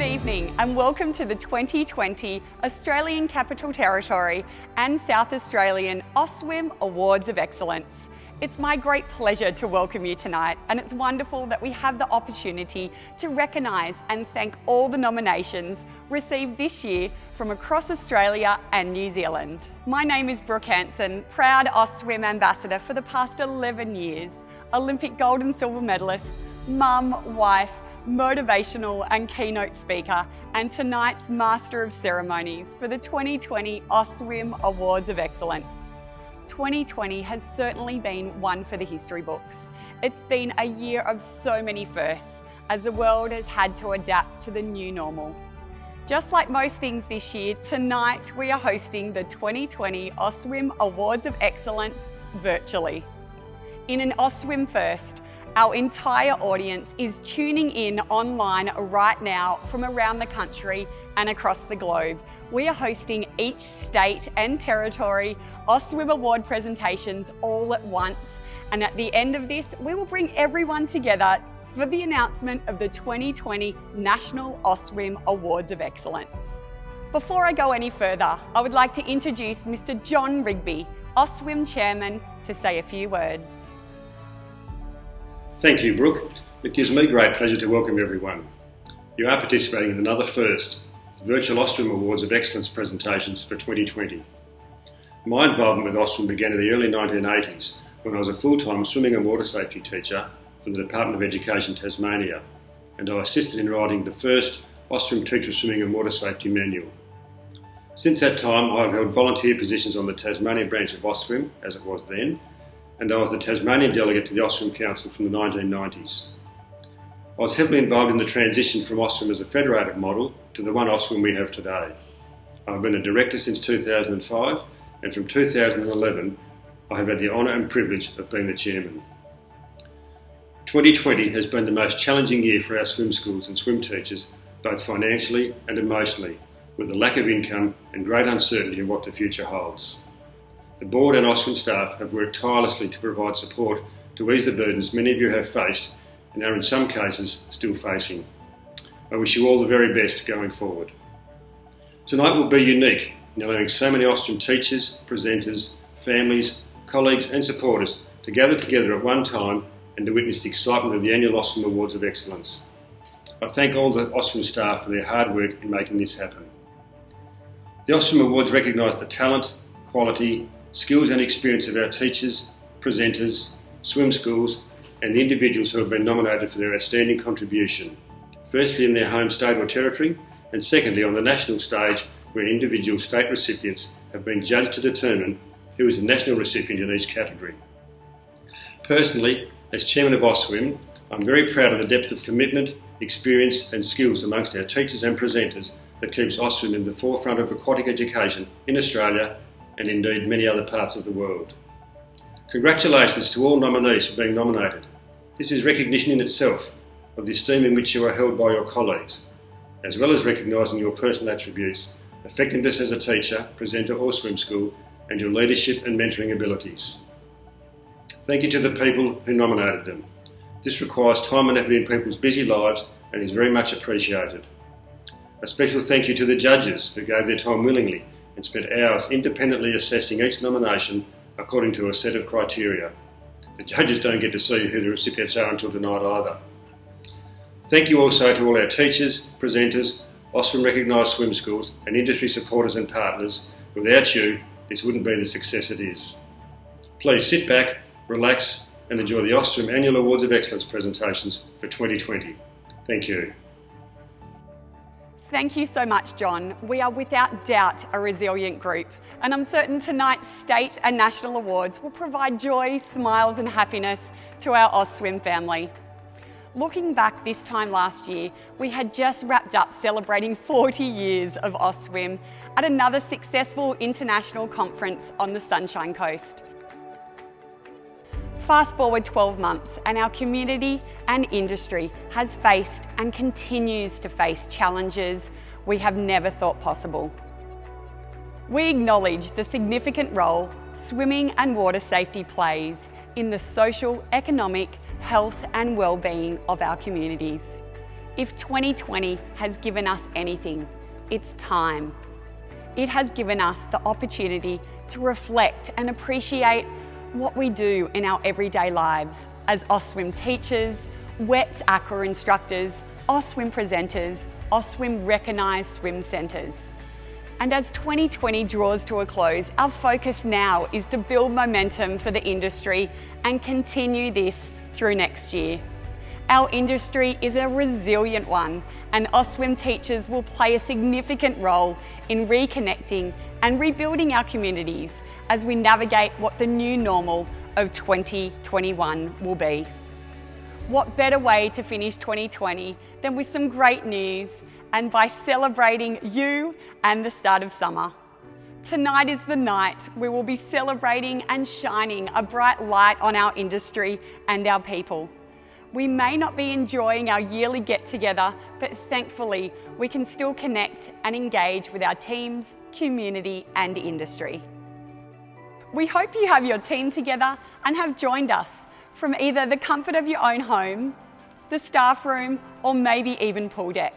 evening and welcome to the 2020 Australian Capital Territory and South Australian Austswim Awards of Excellence. It's my great pleasure to welcome you tonight, and it's wonderful that we have the opportunity to recognise and thank all the nominations received this year from across Australia and New Zealand. My name is Brooke Hanson, proud Austswim ambassador for the past 11 years, Olympic gold and silver medalist, mum, wife, motivational and keynote speaker, and tonight's Master of Ceremonies for the 2020 Austswim Awards of Excellence. 2020 has certainly been one for the history books. It's been a year of so many firsts as the world has had to adapt to the new normal. Just like most things this year, tonight we are hosting the 2020 Austswim Awards of Excellence virtually. In an Austswim first, our entire audience is tuning in online right now from around the country and across the globe. We are hosting each state and territory Austswim Award presentations all at once. And at the end of this, we will bring everyone together for the announcement of the 2020 National Austswim Awards of Excellence. Before I go any further, I would like to introduce Mr. John Rigby, Austswim Chairman, to say a few words. Thank you, Brooke. It gives me great pleasure to welcome everyone. You are participating in another first, the Virtual Austswim Awards of Excellence presentations for 2020. My involvement with Austswim began in the early 1980s when I was a full-time swimming and water safety teacher for the Department of Education Tasmania, and I assisted in writing the first Austswim Teacher Swimming and Water Safety Manual. Since that time, I have held volunteer positions on the Tasmanian branch of Austswim, as it was then, and I was the Tasmanian delegate to the Austswim Council from the 1990s. I was heavily involved in the transition from Austswim as a federated model to the one Austswim we have today. I've been a director since 2005, and from 2011 I have had the honour and privilege of being the chairman. 2020 has been the most challenging year for our swim schools and swim teachers, both financially and emotionally, with the lack of income and great uncertainty of what the future holds. The board and Austswim staff have worked tirelessly to provide support to ease the burdens many of you have faced and are in some cases still facing. I wish you all the very best going forward. Tonight will be unique in allowing so many Austswim teachers, presenters, families, colleagues and supporters to gather together at one time and to witness the excitement of the annual Austswim Awards of Excellence. I thank all the Austswim staff for their hard work in making this happen. The Austswim Awards recognise the talent, quality, skills and experience of our teachers, presenters, swim schools and the individuals who have been nominated for their outstanding contribution, firstly in their home state or territory, and secondly on the national stage where individual state recipients have been judged to determine who is the national recipient in each category. Personally, as chairman of Austswim, I'm very proud of the depth of commitment, experience and skills amongst our teachers and presenters that keeps Austswim in the forefront of aquatic education in Australia and indeed many other parts of the world. Congratulations to all nominees for being nominated. This is recognition in itself of the esteem in which you are held by your colleagues, as well as recognising your personal attributes, effectiveness as a teacher, presenter or swim school, and your leadership and mentoring abilities. Thank you to the people who nominated them. This requires time and effort in people's busy lives and is very much appreciated. A special thank you to the judges who gave their time willingly and spent hours independently assessing each nomination according to a set of criteria. The judges don't get to see who the recipients are until tonight either. Thank you also to all our teachers, presenters, Austswim recognised swim schools and industry supporters and partners. Without you, this wouldn't be the success it is. Please sit back, relax and enjoy the Austswim Annual Awards of Excellence presentations for 2020. Thank you. Thank you so much, John. We are without doubt a resilient group, and I'm certain tonight's state and national awards will provide joy, smiles and happiness to our Austswim family. Looking back this time last year, we had just wrapped up celebrating 40 years of Austswim at another successful international conference on the Sunshine Coast. Fast forward 12 months and our community and industry has faced and continues to face challenges we have never thought possible. We acknowledge the significant role swimming and water safety plays in the social, economic, health and well-being of our communities. If 2020 has given us anything, it's time. It has given us the opportunity to reflect and appreciate what we do in our everyday lives as Austswim teachers, wet aqua instructors, Austswim presenters, Austswim recognised swim centres. And as 2020 draws to a close, our focus now is to build momentum for the industry and continue this through next year. Our industry is a resilient one, and Austswim teachers will play a significant role in reconnecting and rebuilding our communities as we navigate what the new normal of 2021 will be. What better way to finish 2020 than with some great news and by celebrating you and the start of summer. Tonight is the night we will be celebrating and shining a bright light on our industry and our people. We may not be enjoying our yearly get-together, but thankfully we can still connect and engage with our teams, community and industry. We hope you have your team together and have joined us from either the comfort of your own home, the staff room, or maybe even pool deck.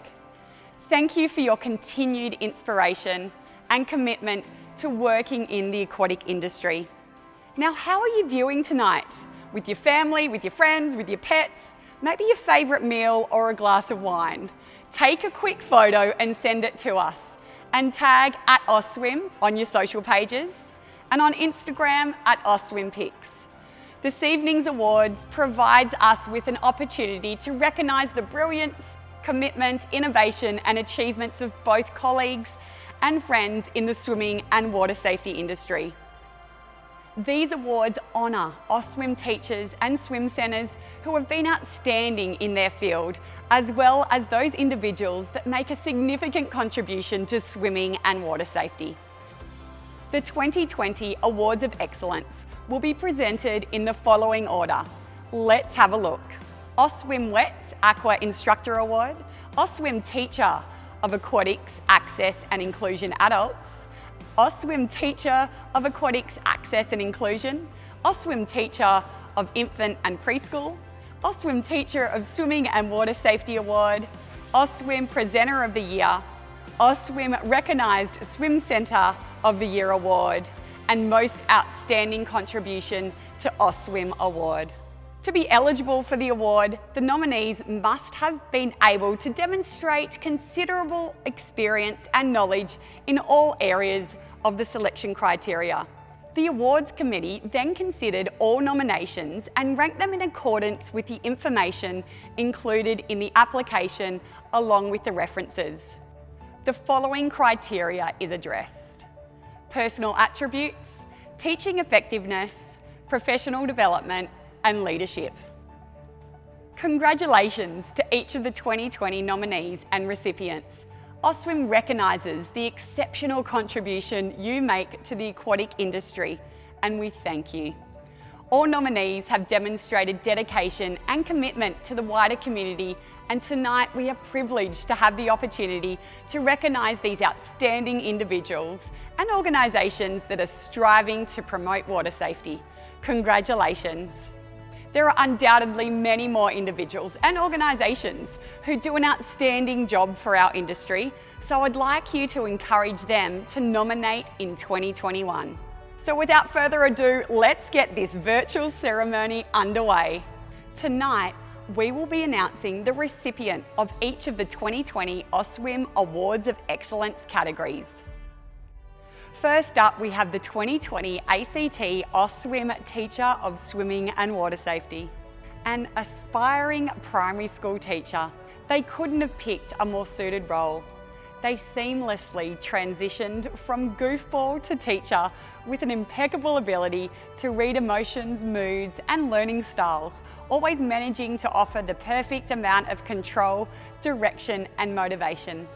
Thank you for your continued inspiration and commitment to working in the aquatic industry. Now, how are you viewing tonight? With your family, with your friends, with your pets, maybe your favourite meal or a glass of wine. Take a quick photo and send it to us, and tag @Austswim on your social pages and on Instagram @AustswimPics. This evening's awards provides us with an opportunity to recognise the brilliance, commitment, innovation and achievements of both colleagues and friends in the swimming and water safety industry. These awards honour Austswim teachers and swim centres who have been outstanding in their field, as well as those individuals that make a significant contribution to swimming and water safety. The 2020 Awards of Excellence will be presented in the following order. Let's have a look. Austswim Wets Aqua Instructor Award, Austswim Teacher of Aquatics Access and Inclusion Adults, Austswim Teacher of Aquatics Access and Inclusion, Austswim Teacher of Infant and Preschool, Austswim Teacher of Swimming and Water Safety Award, Austswim Presenter of the Year, Austswim Recognised Swim Centre of the Year Award, and Most Outstanding Contribution to Austswim Award. To be eligible for the award, the nominees must have been able to demonstrate considerable experience and knowledge in all areas of the selection criteria. The awards committee then considered all nominations and ranked them in accordance with the information included in the application along with the references. The following criteria is addressed: personal attributes, teaching effectiveness, professional development, and leadership. Congratulations to each of the 2020 nominees and recipients. Austswim recognises the exceptional contribution you make to the aquatic industry, and we thank you. All nominees have demonstrated dedication and commitment to the wider community, and tonight we are privileged to have the opportunity to recognise these outstanding individuals and organisations that are striving to promote water safety. Congratulations. There are undoubtedly many more individuals and organisations who do an outstanding job for our industry, so I'd like you to encourage them to nominate in 2021. So without further ado, let's get this virtual ceremony underway. Tonight, we will be announcing the recipient of each of the 2020 Austswim Awards of Excellence categories. First up, we have the 2020 ACT Austswim Teacher of Swimming and Water Safety. An aspiring primary school teacher, they couldn't have picked a more suited role. They seamlessly transitioned from goofball to teacher with an impeccable ability to read emotions, moods and learning styles, always managing to offer the perfect amount of control, direction and motivation.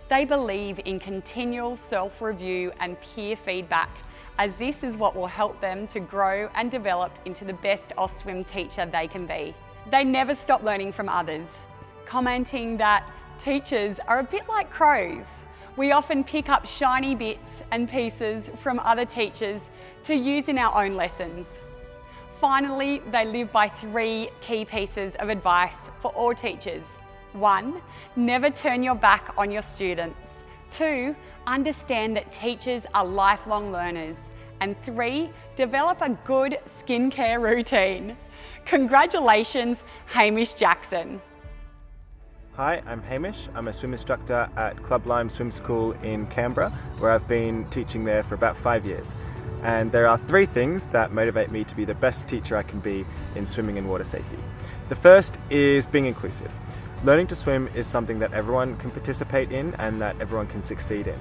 They believe in continual self-review and peer feedback, as this is what will help them to grow and develop into the best Austswim teacher they can be. They never stop learning from others, commenting that teachers are a bit like crows. We often pick up shiny bits and pieces from other teachers to use in our own lessons. Finally, they live by 3 key pieces of advice for all teachers. 1. Never turn your back on your students. 2. Understand that teachers are lifelong learners. And 3. Develop a good skincare routine. Congratulations, Hamish Jackson. Hi, I'm Hamish. I'm a swim instructor at Club Lime Swim School in Canberra, where I've been teaching there for about 5 years. And there are 3 things that motivate me to be the best teacher I can be in swimming and water safety. The first is being inclusive. Learning to swim is something that everyone can participate in and that everyone can succeed in.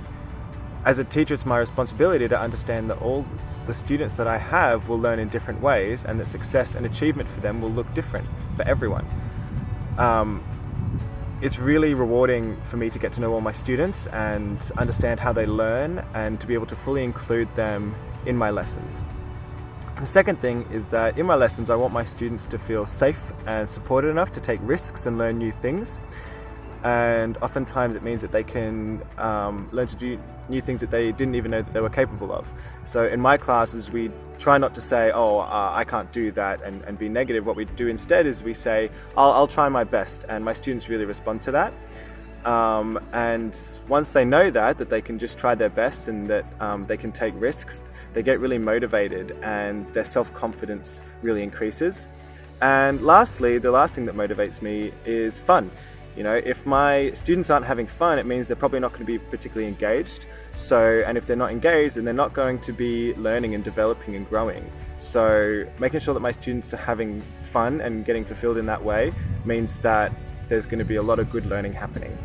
As a teacher, it's my responsibility to understand that all the students that I have will learn in different ways and that success and achievement for them will look different for everyone. It's really rewarding for me to get to know all my students and understand how they learn and to be able to fully include them in my lessons. The second thing is that in my lessons, I want my students to feel safe and supported enough to take risks and learn new things. And oftentimes it means that they can learn to do new things that they didn't even know that they were capable of. So in my classes, we try not to say, I can't do that and be negative. What we do instead is we say, I'll try my best, and my students really respond to that. And once they know that they can just try their best and that they can take risks, they get really motivated and their self-confidence really increases. And lastly, the last thing that motivates me is fun. You know, if my students aren't having fun, it means they're probably not going to be particularly engaged. And if they're not engaged, then they're not going to be learning and developing and growing. So making sure that my students are having fun and getting fulfilled in that way means that there's going to be a lot of good learning happening.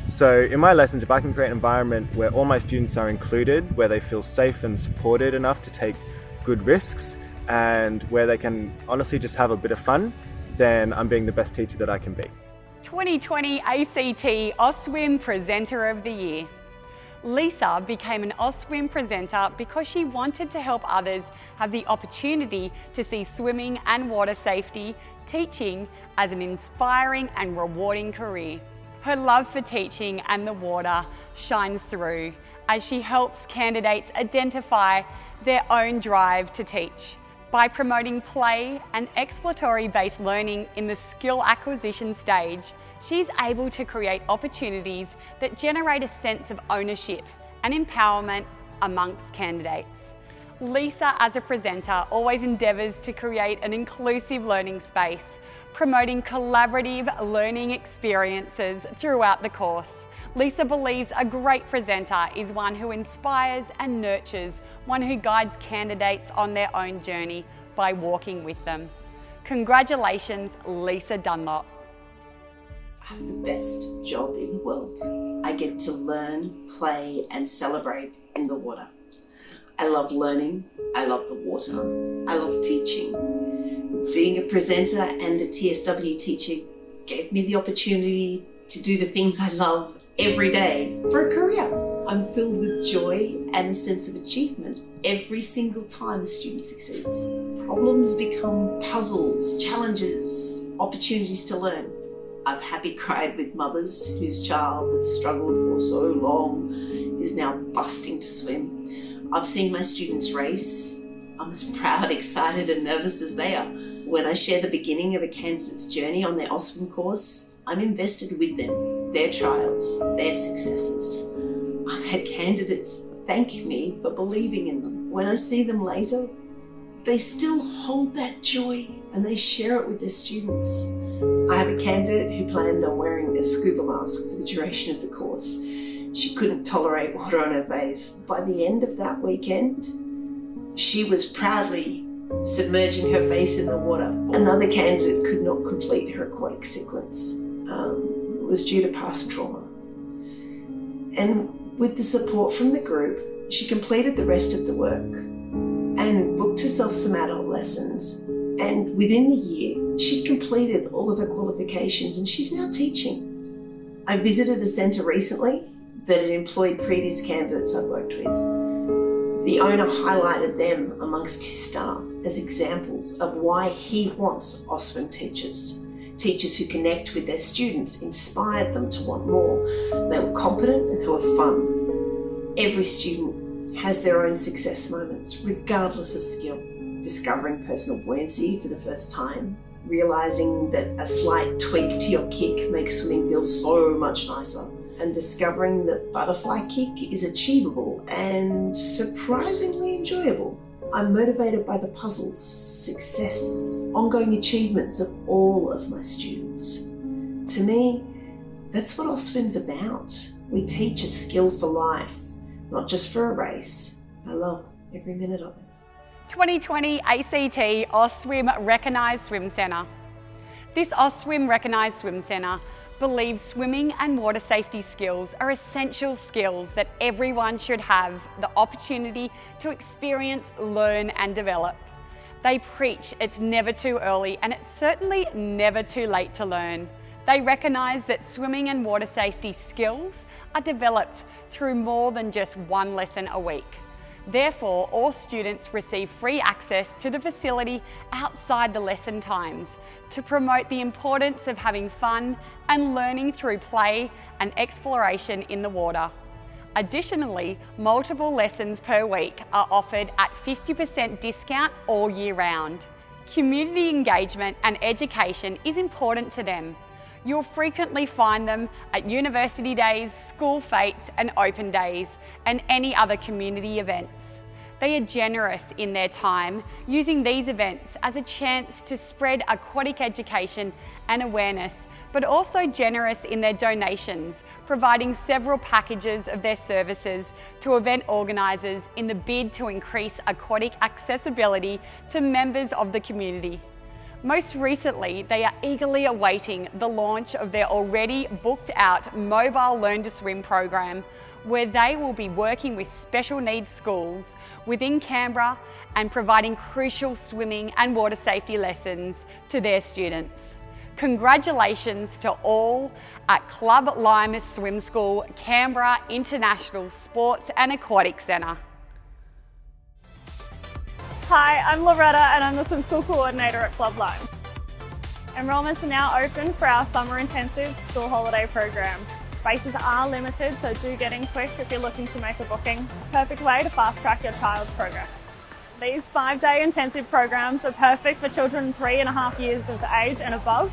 So in my lessons, if I can create an environment where all my students are included, where they feel safe and supported enough to take good risks, and where they can honestly just have a bit of fun, then I'm being the best teacher that I can be. 2020 ACT Austswim Presenter of the Year. Lisa became an Austswim presenter because she wanted to help others have the opportunity to see swimming and water safety, teaching as an inspiring and rewarding career. Her love for teaching and the water shines through as she helps candidates identify their own drive to teach. By promoting play and exploratory-based learning in the skill acquisition stage, she's able to create opportunities that generate a sense of ownership and empowerment amongst candidates. Lisa, as a presenter, always endeavours to create an inclusive learning space, promoting collaborative learning experiences throughout the course. Lisa believes a great presenter is one who inspires and nurtures, one who guides candidates on their own journey by walking with them. Congratulations, Lisa Dunlop. I have the best job in the world. I get to learn, play, and celebrate in the water. I love learning, I love the water, I love teaching. Being a presenter and a TSW teacher gave me the opportunity to do the things I love every day for a career. I'm filled with joy and a sense of achievement every single time a student succeeds. Problems become puzzles, challenges, opportunities to learn. I've happy cried with mothers whose child that's struggled for so long is now busting to swim. I've seen my students race. I'm as proud, excited and nervous as they are. When I share the beginning of a candidate's journey on their Austswim course, I'm invested with them, their trials, their successes. I've had candidates thank me for believing in them. When I see them later, they still hold that joy and they share it with their students. I have a candidate who planned on wearing a scuba mask for the duration of the course. She couldn't tolerate water on her face. By the end of that weekend, she was proudly submerging her face in the water. Another candidate could not complete her aquatic sequence. It was due to past trauma. And with the support from the group, she completed the rest of the work and booked herself some adult lessons. And within the year, she'd completed all of her qualifications and she's now teaching. I visited a centre recently that had employed previous candidates I'd worked with. The owner highlighted them amongst his staff as examples of why he wants Austswim teachers. Teachers who connect with their students, inspired them to want more. They were competent and they were fun. Every student has their own success moments, regardless of skill. Discovering personal buoyancy for the first time, realizing that a slight tweak to your kick makes swimming feel so much nicer, and discovering that butterfly kick is achievable and surprisingly enjoyable. I'm motivated by the puzzles, successes, ongoing achievements of all of my students. To me, that's what Austswim's about. We teach a skill for life, not just for a race. I love every minute of it. 2020 ACT Austswim Recognised Swim Centre. This Austswim Recognised Swim Centre believes swimming and water safety skills are essential skills that everyone should have the opportunity to experience, learn and develop. They preach it's never too early and it's certainly never too late to learn. They recognise that swimming and water safety skills are developed through more than just one lesson a week. Therefore, all students receive free access to the facility outside the lesson times to promote the importance of having fun and learning through play and exploration in the water. Additionally, multiple lessons per week are offered at 50% discount all year round. Community engagement and education is important to them. You'll frequently find them at university days, school fetes and open days, and any other community events. They are generous in their time, using these events as a chance to spread aquatic education and awareness, but also generous in their donations, providing several packages of their services to event organisers in the bid to increase aquatic accessibility to members of the community. Most recently, they are eagerly awaiting the launch of their already booked out mobile Learn to Swim program, where they will be working with special needs schools within Canberra and providing crucial swimming and water safety lessons to their students. Congratulations to all at Club Lime Swim School, Canberra International Sports and Aquatic Centre. Hi, I'm Loretta and I'm the Swim School Coordinator at Club Lime. Enrolments are now open for our summer intensive school holiday program. Spaces are limited, so do get in quick if you're looking to make a booking. Perfect way to fast track your child's progress. These 5-day intensive programs are perfect for children 3.5 years of age and above.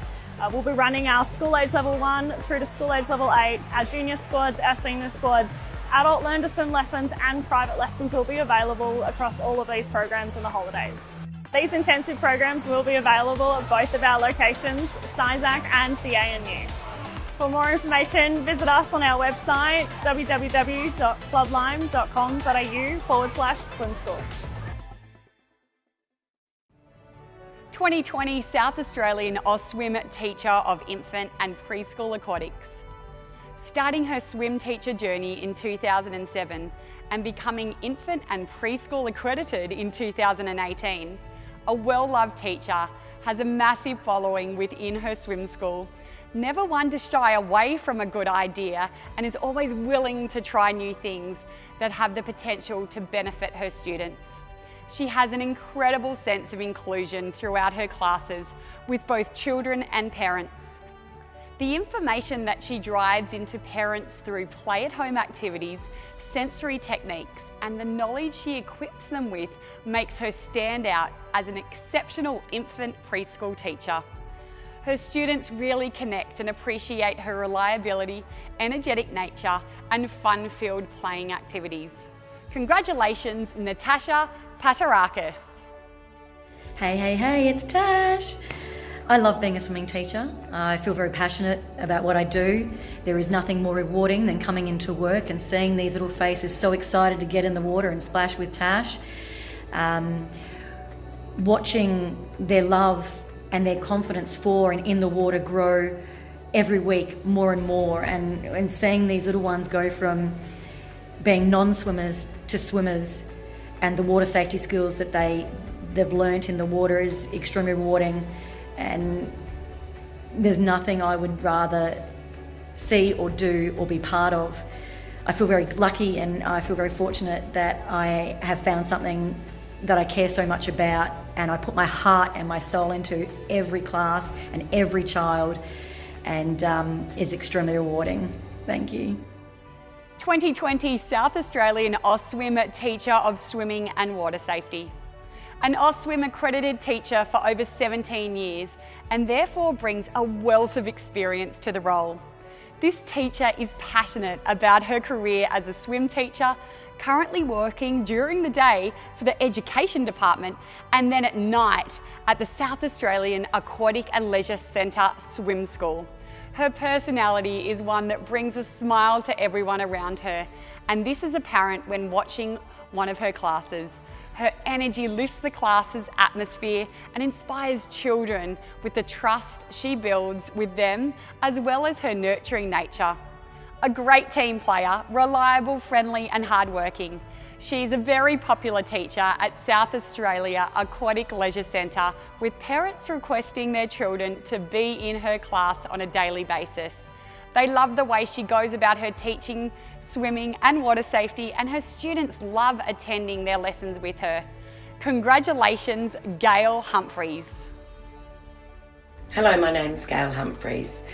We'll be running our school age level 1 through to school age level 8, our junior squads, our senior squads. Adult Learn to Swim lessons and private lessons will be available across all of these programs in the holidays. These intensive programs will be available at both of our locations, SISAC and the ANU. For more information, visit us on our website www.clublime.com.au/swim school. 2020 South Australian Austswim Teacher of Infant and Preschool Aquatics. Starting her swim teacher journey in 2007 and becoming infant and preschool accredited in 2018, a well-loved teacher has a massive following within her swim school, never one to shy away from a good idea, and is always willing to try new things that have the potential to benefit her students. She has an incredible sense of inclusion throughout her classes with both children and parents. The information that she drives into parents through play-at-home activities, sensory techniques, and the knowledge she equips them with makes her stand out as an exceptional infant preschool teacher. Her students really connect and appreciate her reliability, energetic nature, and fun-filled playing activities. Congratulations, Natasha Patarakis. Hey, it's Tash. I love being a swimming teacher. I feel very passionate about what I do. There is nothing more rewarding than coming into work and seeing these little faces so excited to get in the water and splash with Tash. Watching their love and their confidence for and in the water grow every week more and more, and seeing these little ones go from being non-swimmers to swimmers, and the water safety skills that they've learnt in the water is extremely rewarding. And there's nothing I would rather see or do or be part of. I feel very lucky and I feel very fortunate that I have found something that I care so much about, and I put my heart and my soul into every class and every child, and it's extremely rewarding. Thank you. 2020 South Australian Austswim Teacher of Swimming and Water Safety. An Austswim accredited teacher for over 17 years and therefore brings a wealth of experience to the role. This teacher is passionate about her career as a swim teacher, currently working during the day for the Education Department and then at night at the South Australian Aquatic and Leisure Centre Swim School. Her personality is one that brings a smile to everyone around her, and this is apparent when watching one of her classes. Her energy lifts the class's atmosphere and inspires children with the trust she builds with them, as well as her nurturing nature. A great team player, reliable, friendly and hardworking. She's a very popular teacher at South Australia Aquatic Leisure Centre, with parents requesting their children to be in her class on a daily basis. They love the way she goes about her teaching, swimming and water safety, and her students love attending their lessons with her. Congratulations, Gail Humphreys. Hello, my name's Gail Humphreys.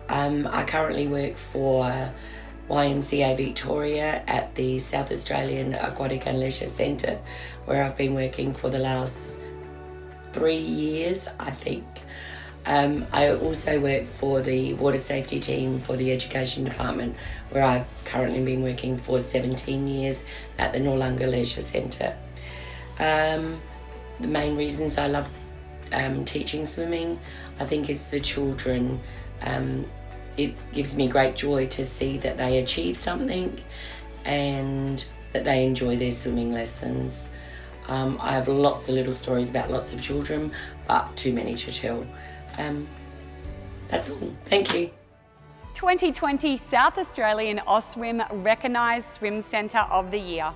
I currently work for YMCA Victoria at the South Australian Aquatic and Leisure Centre, where I've been working for the last 3 years, I think. I also work for the water safety team for the Education Department, where I've currently been working for 17 years at the Noarlunga Leisure Centre. The main reasons I love teaching swimming, I think, is the children. It gives me great joy to see that they achieve something and that they enjoy their swimming lessons. I have lots of little stories about lots of children, but too many to tell. That's all. Thank you. 2020 South Australian Austswim Recognised Swim Centre of the Year.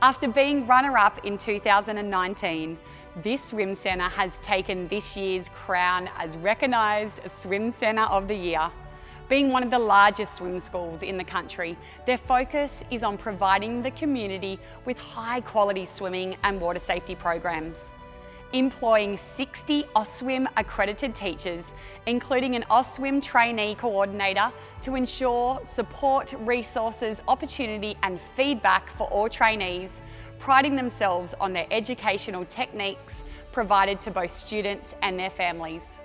After being runner-up in 2019, this swim centre has taken this year's crown as Recognised Swim Centre of the Year. Being one of the largest swim schools in the country, their focus is on providing the community with high-quality swimming and water safety programs. Employing 60 Austswim accredited teachers, including an Austswim trainee coordinator to ensure support, resources, opportunity and feedback for all trainees, priding themselves on their educational techniques provided to both students and their families.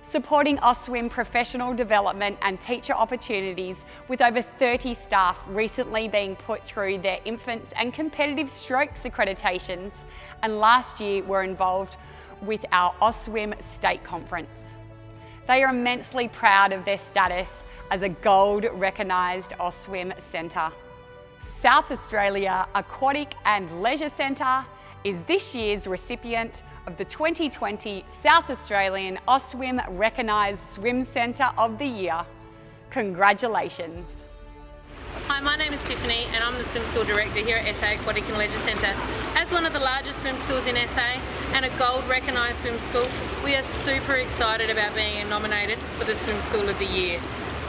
Supporting Austswim professional development and teacher opportunities, with over 30 staff recently being put through their infants and competitive strokes accreditations, and last year were involved with our Austswim State Conference. They are immensely proud of their status as a gold recognised Austswim Centre. South Australia Aquatic and Leisure Centre is this year's recipient of the 2020 South Australian Austswim Recognised Swim Centre of the Year. Congratulations. Hi, my name is Tiffany and I'm the Swim School Director here at SA Aquatic and Leisure Centre. As one of the largest swim schools in SA and a gold recognised swim school, we are super excited about being nominated for the Swim School of the Year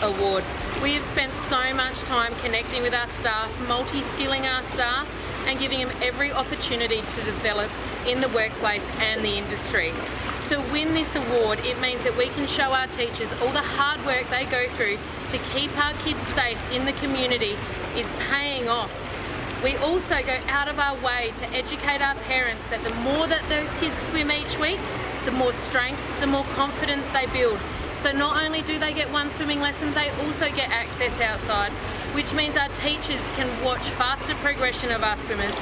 award. We have spent so much time connecting with our staff, multi-skilling our staff and giving them every opportunity to develop in the workplace and the industry. To win this award, it means that we can show our teachers all the hard work they go through to keep our kids safe in the community is paying off. We also go out of our way to educate our parents that the more that those kids swim each week, the more strength, the more confidence they build. So not only do they get one swimming lesson, they also get access outside, which means our teachers can watch faster progression of our swimmers.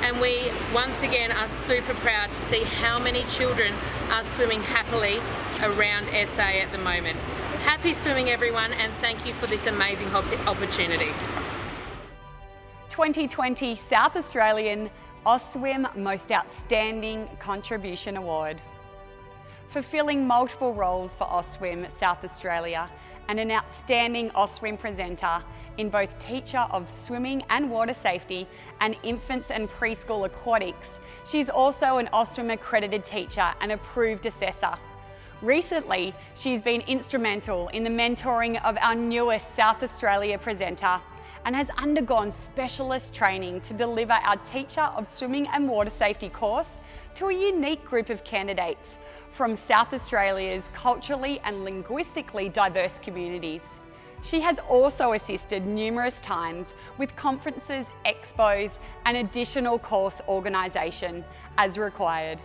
And we, once again, are super proud to see how many children are swimming happily around SA at the moment. Happy swimming, everyone, and thank you for this amazing opportunity. 2020 South Australian Austswim Most Outstanding Contribution Award. Fulfilling multiple roles for Austswim South Australia and an outstanding Austswim presenter in both teacher of swimming and water safety and infants and preschool aquatics, she's also an Austswim accredited teacher and approved assessor. Recently, she's been instrumental in the mentoring of our newest South Australia presenter and has undergone specialist training to deliver our Teacher of Swimming and Water Safety course to a unique group of candidates from South Australia's culturally and linguistically diverse communities. She has also assisted numerous times with conferences, expos, and additional course organisation as required,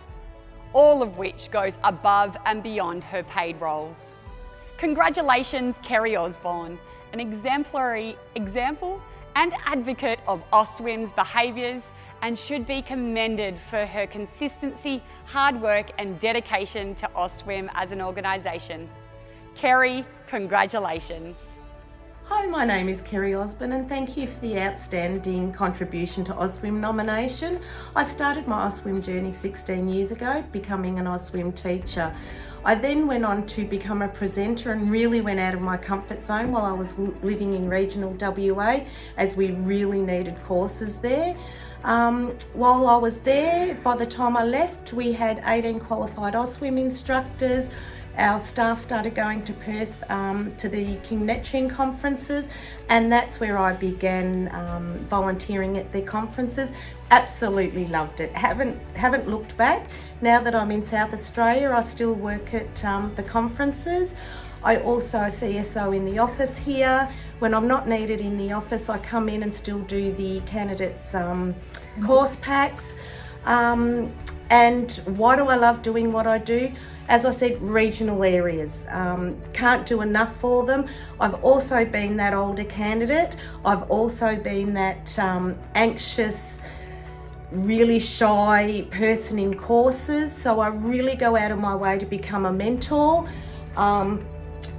all of which goes above and beyond her paid roles. Congratulations, Kerry Osborne, an exemplary example and advocate of Austswim's behaviours, and should be commended for her consistency, hard work and dedication to Austswim as an organisation. Kerry, congratulations. Hi, my name is Kerry Osborne and thank you for the outstanding contribution to Austswim nomination. I started my Austswim journey 16 years ago, becoming an Austswim teacher. I then went on to become a presenter and really went out of my comfort zone while I was living in regional WA, as we really needed courses there. While I was there, by the time I left, we had 18 qualified Austswim instructors. Our staff started going to Perth to the King Neptune conferences, and that's where I began volunteering at the conferences. Absolutely loved it. Haven't looked back. Now that I'm in South Australia, I still work at the conferences. I also CSO in the office here. When I'm not needed in the office, I come in and still do the candidates course packs. And why do I love doing what I do? As I said, regional areas. Can't do enough for them. I've also been that older candidate. I've also been that anxious, really shy person in courses. So I really go out of my way to become a mentor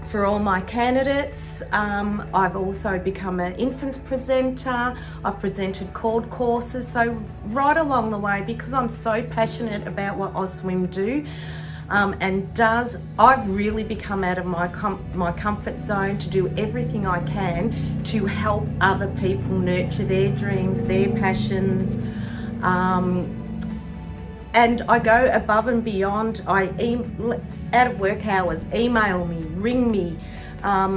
for all my candidates. I've also become an infants presenter. I've presented called courses. So right along the way, because I'm so passionate about what Austswim do, I've really become out of my comfort zone to do everything I can to help other people nurture their dreams, their passions. And I go above and beyond. Out of work hours, email me, ring me. I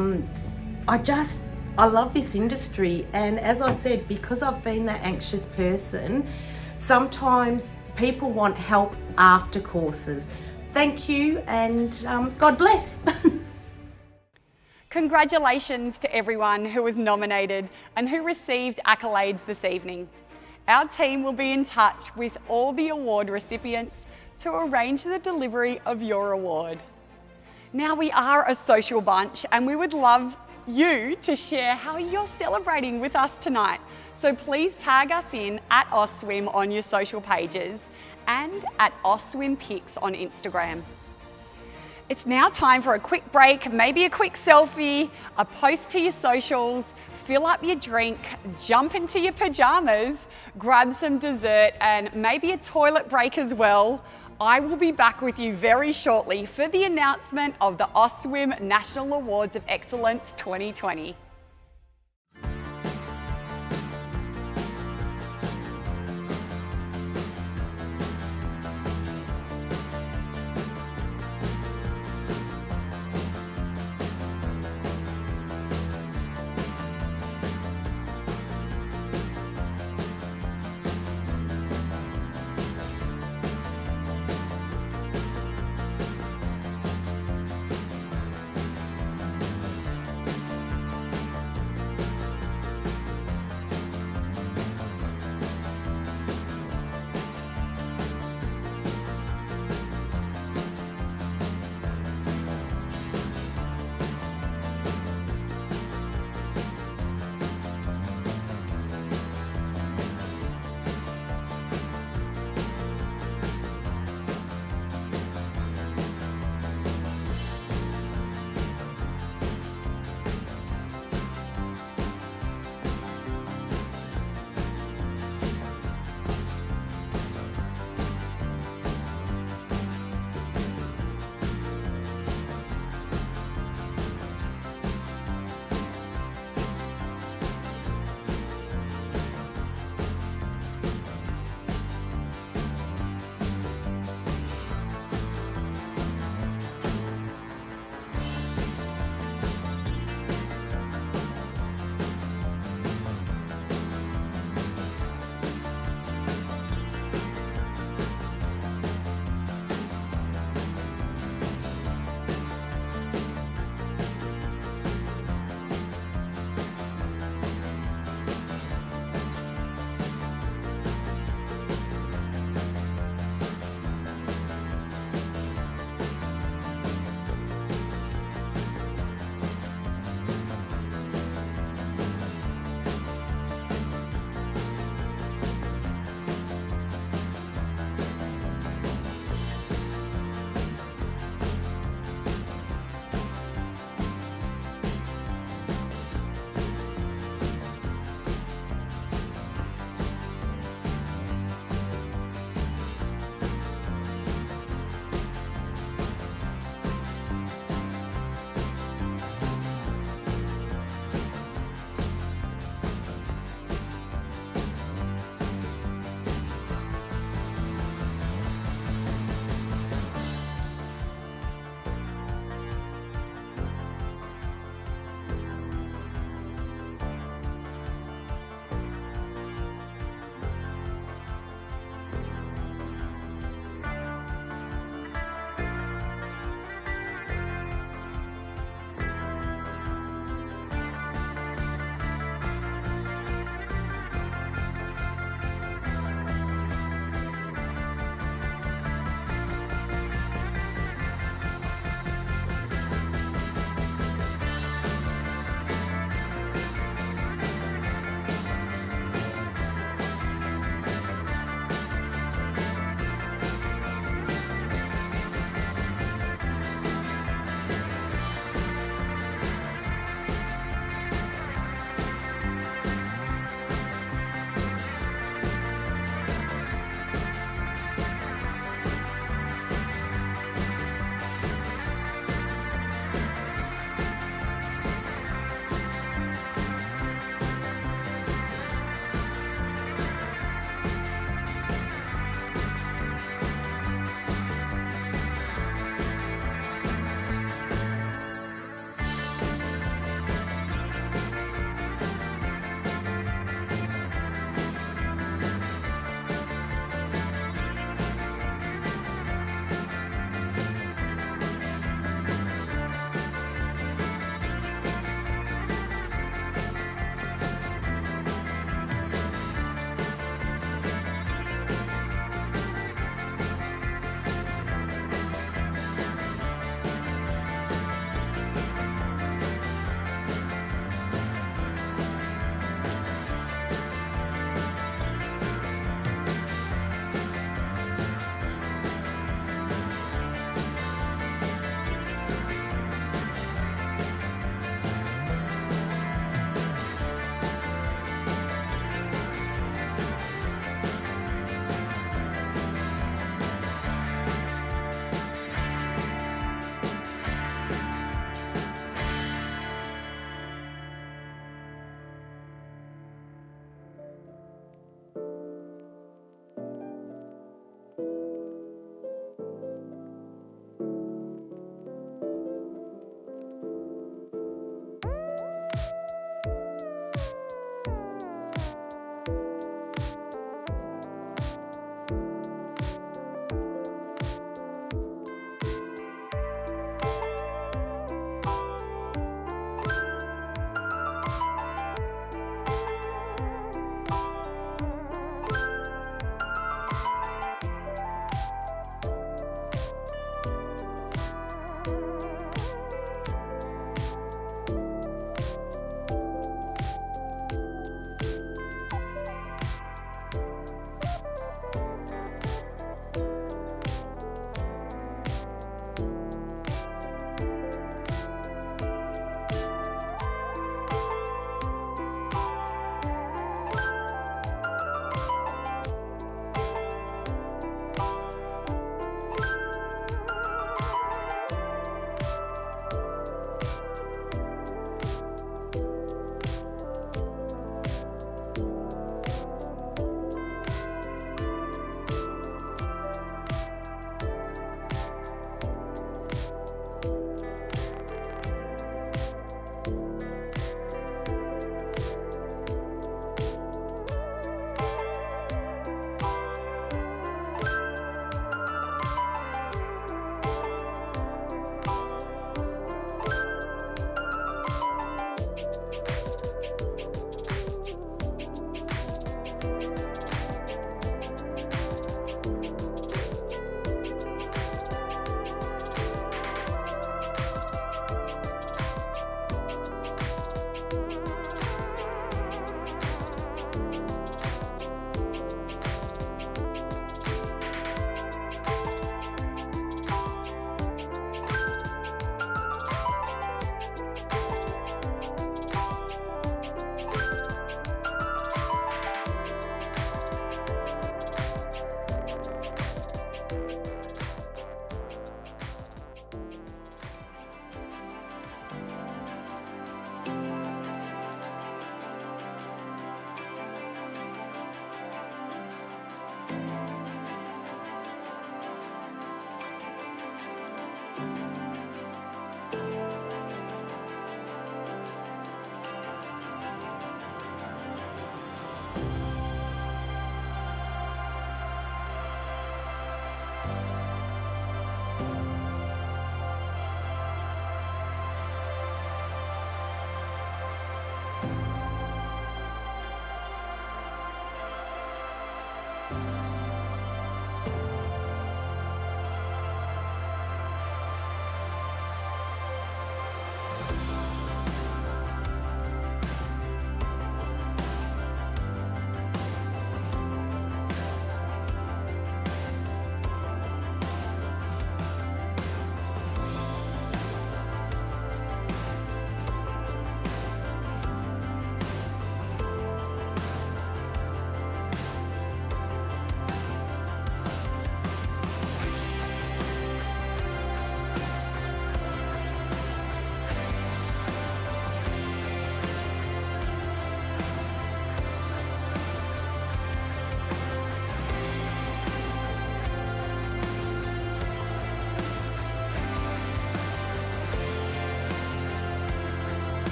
love this industry, and as I said, because I've been that anxious person, sometimes people want help after courses. Thank you, and God bless. Congratulations to everyone who was nominated and who received accolades this evening. Our team will be in touch with all the award recipients to arrange the delivery of your award. Now, we are a social bunch and we would love you to share how you're celebrating with us tonight. So please tag us in at Austswim on your social pages and at Austswim Pics on Instagram. It's now time for a quick break, maybe a quick selfie, a post to your socials, fill up your drink, jump into your pajamas, grab some dessert and maybe a toilet break as well. I will be back with you very shortly for the announcement of the Austswim National Awards of Excellence 2020.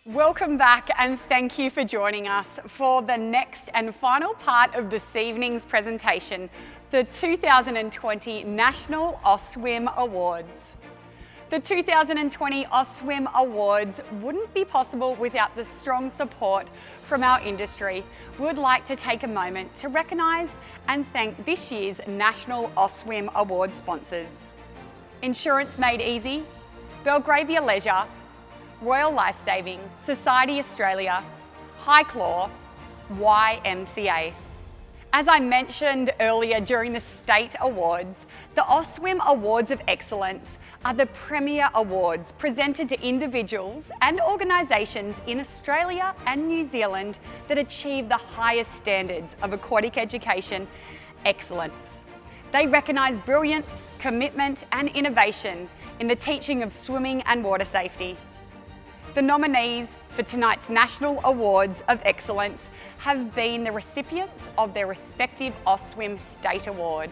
Welcome back and thank you for joining us for the next and final part of this evening's presentation, the 2020 National Austswim Awards. The 2020 Austswim Awards wouldn't be possible without the strong support from our industry. We would like to take a moment to recognise and thank this year's National Austswim Award sponsors: Insurance Made Easy, Belgravia Leisure, Royal Lifesaving, Society Australia, High Claw, YMCA. As I mentioned earlier during the State Awards, the Austswim Awards of Excellence are the premier awards presented to individuals and organisations in Australia and New Zealand that achieve the highest standards of aquatic education excellence. They recognise brilliance, commitment and innovation in the teaching of swimming and water safety. The nominees for tonight's National Awards of Excellence have been the recipients of their respective Austswim State Award.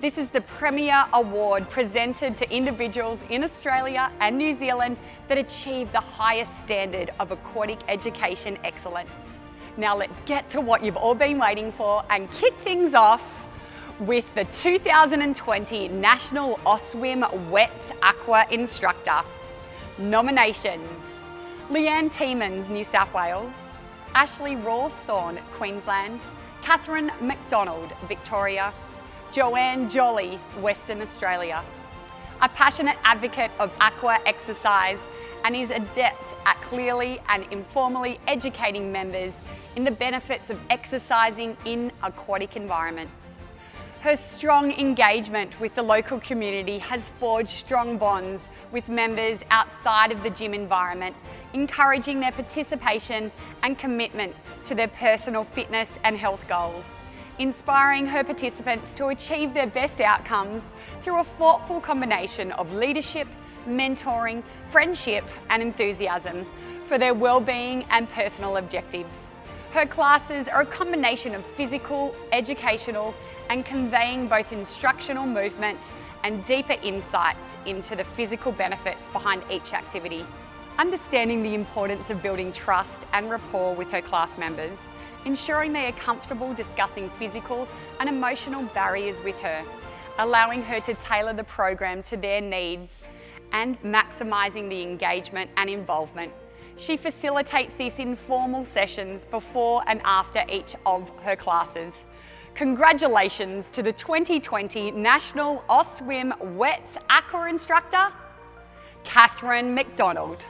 This is the premier award presented to individuals in Australia and New Zealand that achieve the highest standard of aquatic education excellence. Now let's get to what you've all been waiting for and kick things off with the 2020 National Austswim Wet Aqua Instructor. Nominations: Leanne Tiemans, New South Wales; Ashley Rawsthorne, Queensland; Catherine McDonald, Victoria; Joanne Jolly, Western Australia. A passionate advocate of aqua exercise and is adept at clearly and informally educating members in the benefits of exercising in aquatic environments. Her strong engagement with the local community has forged strong bonds with members outside of the gym environment, encouraging their participation and commitment to their personal fitness and health goals, inspiring her participants to achieve their best outcomes through a thoughtful combination of leadership, mentoring, friendship and enthusiasm for their well-being and personal objectives. Her classes are a combination of physical, educational and conveying both instructional movement and deeper insights into the physical benefits behind each activity. Understanding the importance of building trust and rapport with her class members, ensuring they are comfortable discussing physical and emotional barriers with her, allowing her to tailor the program to their needs and maximising the engagement and involvement. She facilitates these informal sessions before and after each of her classes. Congratulations to the 2020 National Austswim Wets Aqua Instructor, Catherine McDonald.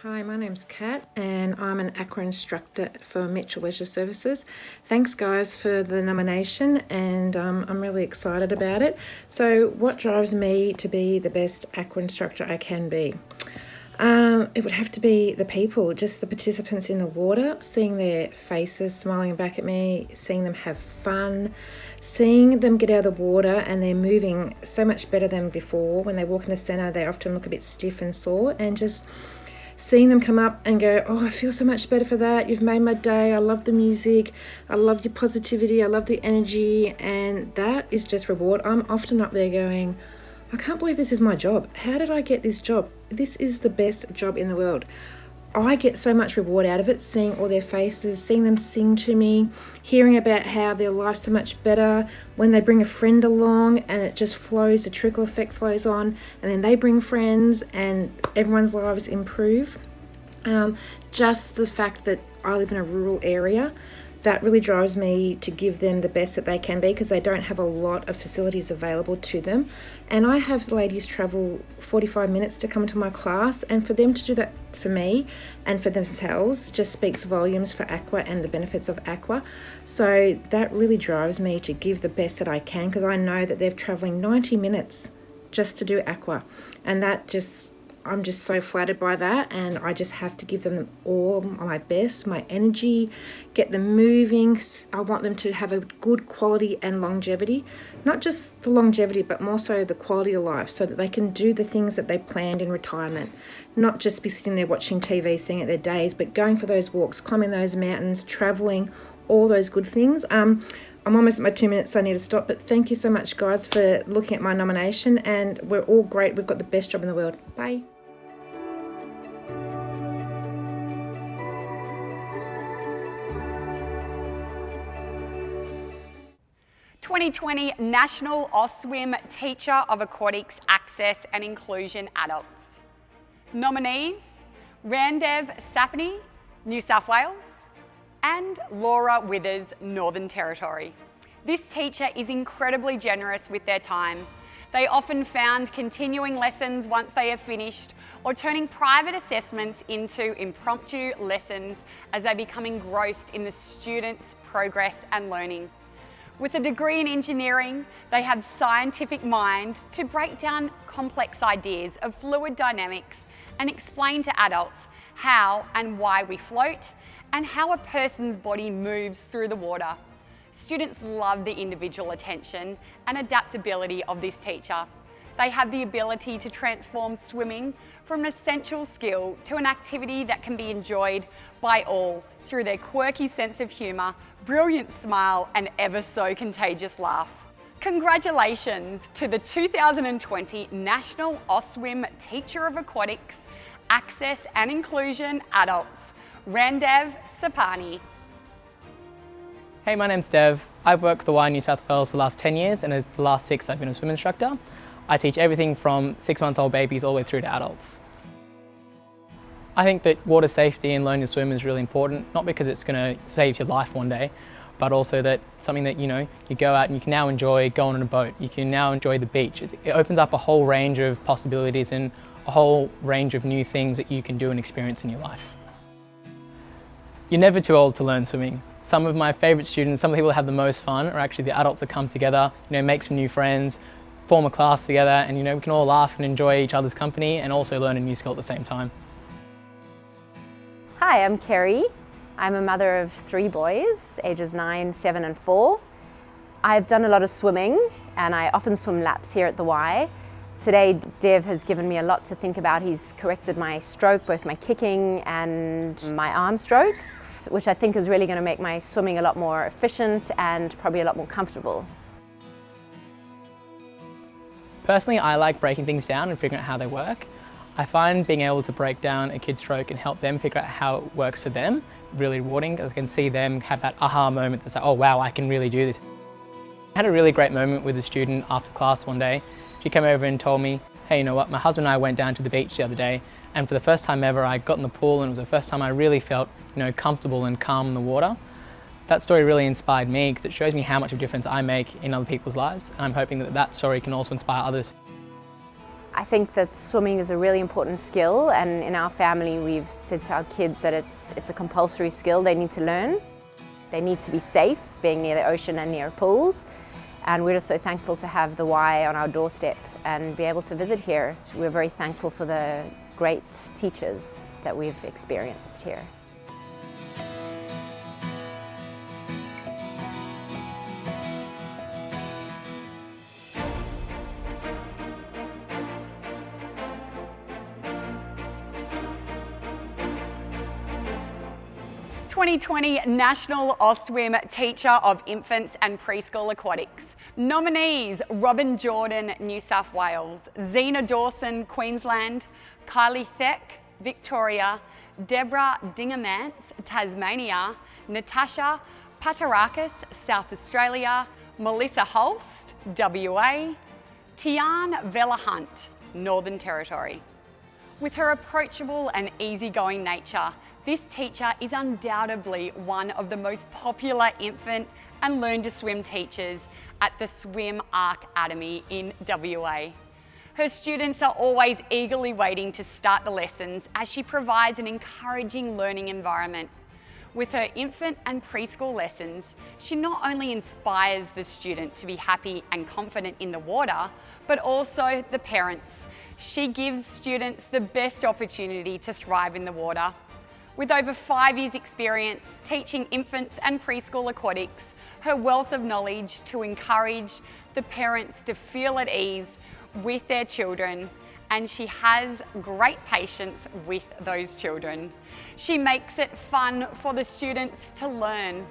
Hi, my name's Kat and I'm an aqua instructor for Mitchell Leisure Services. Thanks guys for the nomination and I'm really excited about it. So what drives me to be the best aqua instructor I can be? It would have to be the people, just the participants in the water, seeing their faces smiling back at me, seeing them have fun, seeing them get out of the water and they're moving so much better than before. When they walk in the centre, they often look a bit stiff and sore, and just seeing them come up and go, oh, I feel so much better for that. You've made my day. I love the music. I love your positivity. I love the energy. And that is just reward. I'm often up there going, I can't believe this is my job. How did I get this job? This is the best job in the world. I get so much reward out of it, seeing all their faces, seeing them sing to me, hearing about how their life's so much better when they bring a friend along and it just flows, the trickle effect flows on, and then they bring friends and everyone's lives improve. Just the fact that I live in a rural area, that really drives me to give them the best that they can be, because they don't have a lot of facilities available to them. And I have ladies travel 45 minutes to come to my class, and for them to do that for me and for themselves just speaks volumes for aqua and the benefits of aqua. So that really drives me to give the best that I can, because I know that they're traveling 90 minutes just to do aqua, and that just, I'm just so flattered by that, and I just have to give them all my best, my energy, get them moving. I want them to have a good quality and longevity, not just the longevity, but more so the quality of life, so that they can do the things that they planned in retirement, not just be sitting there watching TV, seeing at their days, but going for those walks, climbing those mountains, traveling, all those good things. I'm almost at my 2 minutes, so I need to stop, but thank you so much guys for looking at my nomination, and we're all great. We've got the best job in the world. Bye. '20 National Austswim Teacher of Aquatics Access and Inclusion Adults. Nominees: Randev Sapani, New South Wales, and Laura Withers, Northern Territory. This teacher is incredibly generous with their time. They often found continuing lessons once they have finished, or turning private assessments into impromptu lessons as they become engrossed in the students' progress and learning. With a degree in engineering, they have scientific mind to break down complex ideas of fluid dynamics and explain to adults how and why we float and how a person's body moves through the water. Students love the individual attention and adaptability of this teacher. They have the ability to transform swimming from an essential skill to an activity that can be enjoyed by all through their quirky sense of humour, brilliant smile and ever so contagious laugh. Congratulations to the 2020 National Austswim Teacher of Aquatics Access and Inclusion Adults, Randev Sapani. Hey, my name's Dev. I've worked for the Y in New South Wales for the last 10 years, and as the last 6 I've been a swim instructor. I teach everything from 6-month-old babies all the way through to adults. I think that water safety and learning to swim is really important, not because it's going to save your life one day, but also that it's something that, you go out and you can now enjoy going on a boat. You can now enjoy the beach. It opens up a whole range of possibilities and a whole range of new things that you can do and experience in your life. You're never too old to learn swimming. Some of my favourite students, some of the people that have the most fun are actually the adults that come together, make some new friends, form a class together, and we can all laugh and enjoy each other's company and also learn a new skill at the same time. Hi, I'm Kerry. I'm a mother of 3 boys, ages 9, 7 and 4. I've done a lot of swimming and I often swim laps here at the Y. Today, Dev has given me a lot to think about. He's corrected my stroke, both my kicking and my arm strokes, which I think is really going to make my swimming a lot more efficient and probably a lot more comfortable. Personally, I like breaking things down and figuring out how they work. I find being able to break down a kid's stroke and help them figure out how it works for them really rewarding, because I can see them have that aha moment that's like, oh wow, I can really do this. I had a really great moment with a student after class one day. She came over and told me, hey, you know what, my husband and I went down to the beach the other day, and for the first time ever I got in the pool and it was the first time I really felt comfortable and calm in the water. That story really inspired me because it shows me how much of a difference I make in other people's lives, and I'm hoping that that story can also inspire others. I think that swimming is a really important skill, and in our family we've said to our kids that it's a compulsory skill they need to learn. They need to be safe, being near the ocean and near pools, and we're just so thankful to have the Y on our doorstep and be able to visit here. We're very thankful for the great teachers that we've experienced here. ...2020 National Austswim Teacher of Infants and Preschool Aquatics. Nominees: Robin Jordan, New South Wales; Zena Dawson, Queensland; Kylie Theck, Victoria; Deborah Dingermans, Tasmania; Natasha Patarakis, South Australia; Melissa Holst, WA; Tian Vella Hunt, Northern Territory. With her approachable and easygoing nature, this teacher is undoubtedly one of the most popular infant and learn to swim teachers at the Swim Academy in WA. Her students are always eagerly waiting to start the lessons as she provides an encouraging learning environment. With her infant and preschool lessons, she not only inspires the student to be happy and confident in the water, but also the parents. She gives students the best opportunity to thrive in the water. With over 5 years' experience teaching infants and preschool aquatics, her wealth of knowledge to encourage the parents to feel at ease with their children, and she has great patience with those children. She makes it fun for the students to learn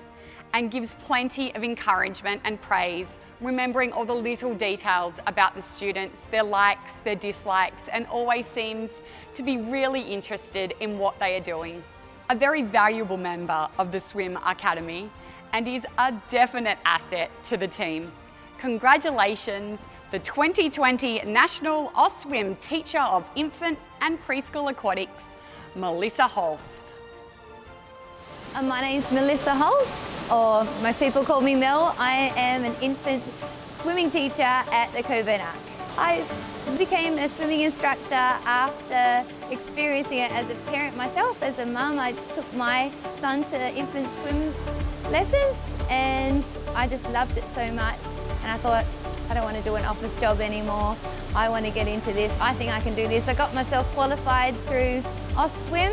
and gives plenty of encouragement and praise, remembering all the little details about the students, their likes, their dislikes, and always seems to be really interested in what they are doing. A very valuable member of the Swim Academy and is a definite asset to the team. Congratulations, the 2020 National Austswim Teacher of Infant and Preschool Aquatics, Melissa Holst. My name's Melissa Holst, or most people call me Mel. I am an infant swimming teacher at the Coburn Arc. I became a swimming instructor after experiencing it as a parent myself. As a mum, I took my son to infant swim lessons and I just loved it so much, and I thought, I don't want to do an office job anymore. I want to get into this. I think I can do this. I got myself qualified through Austswim,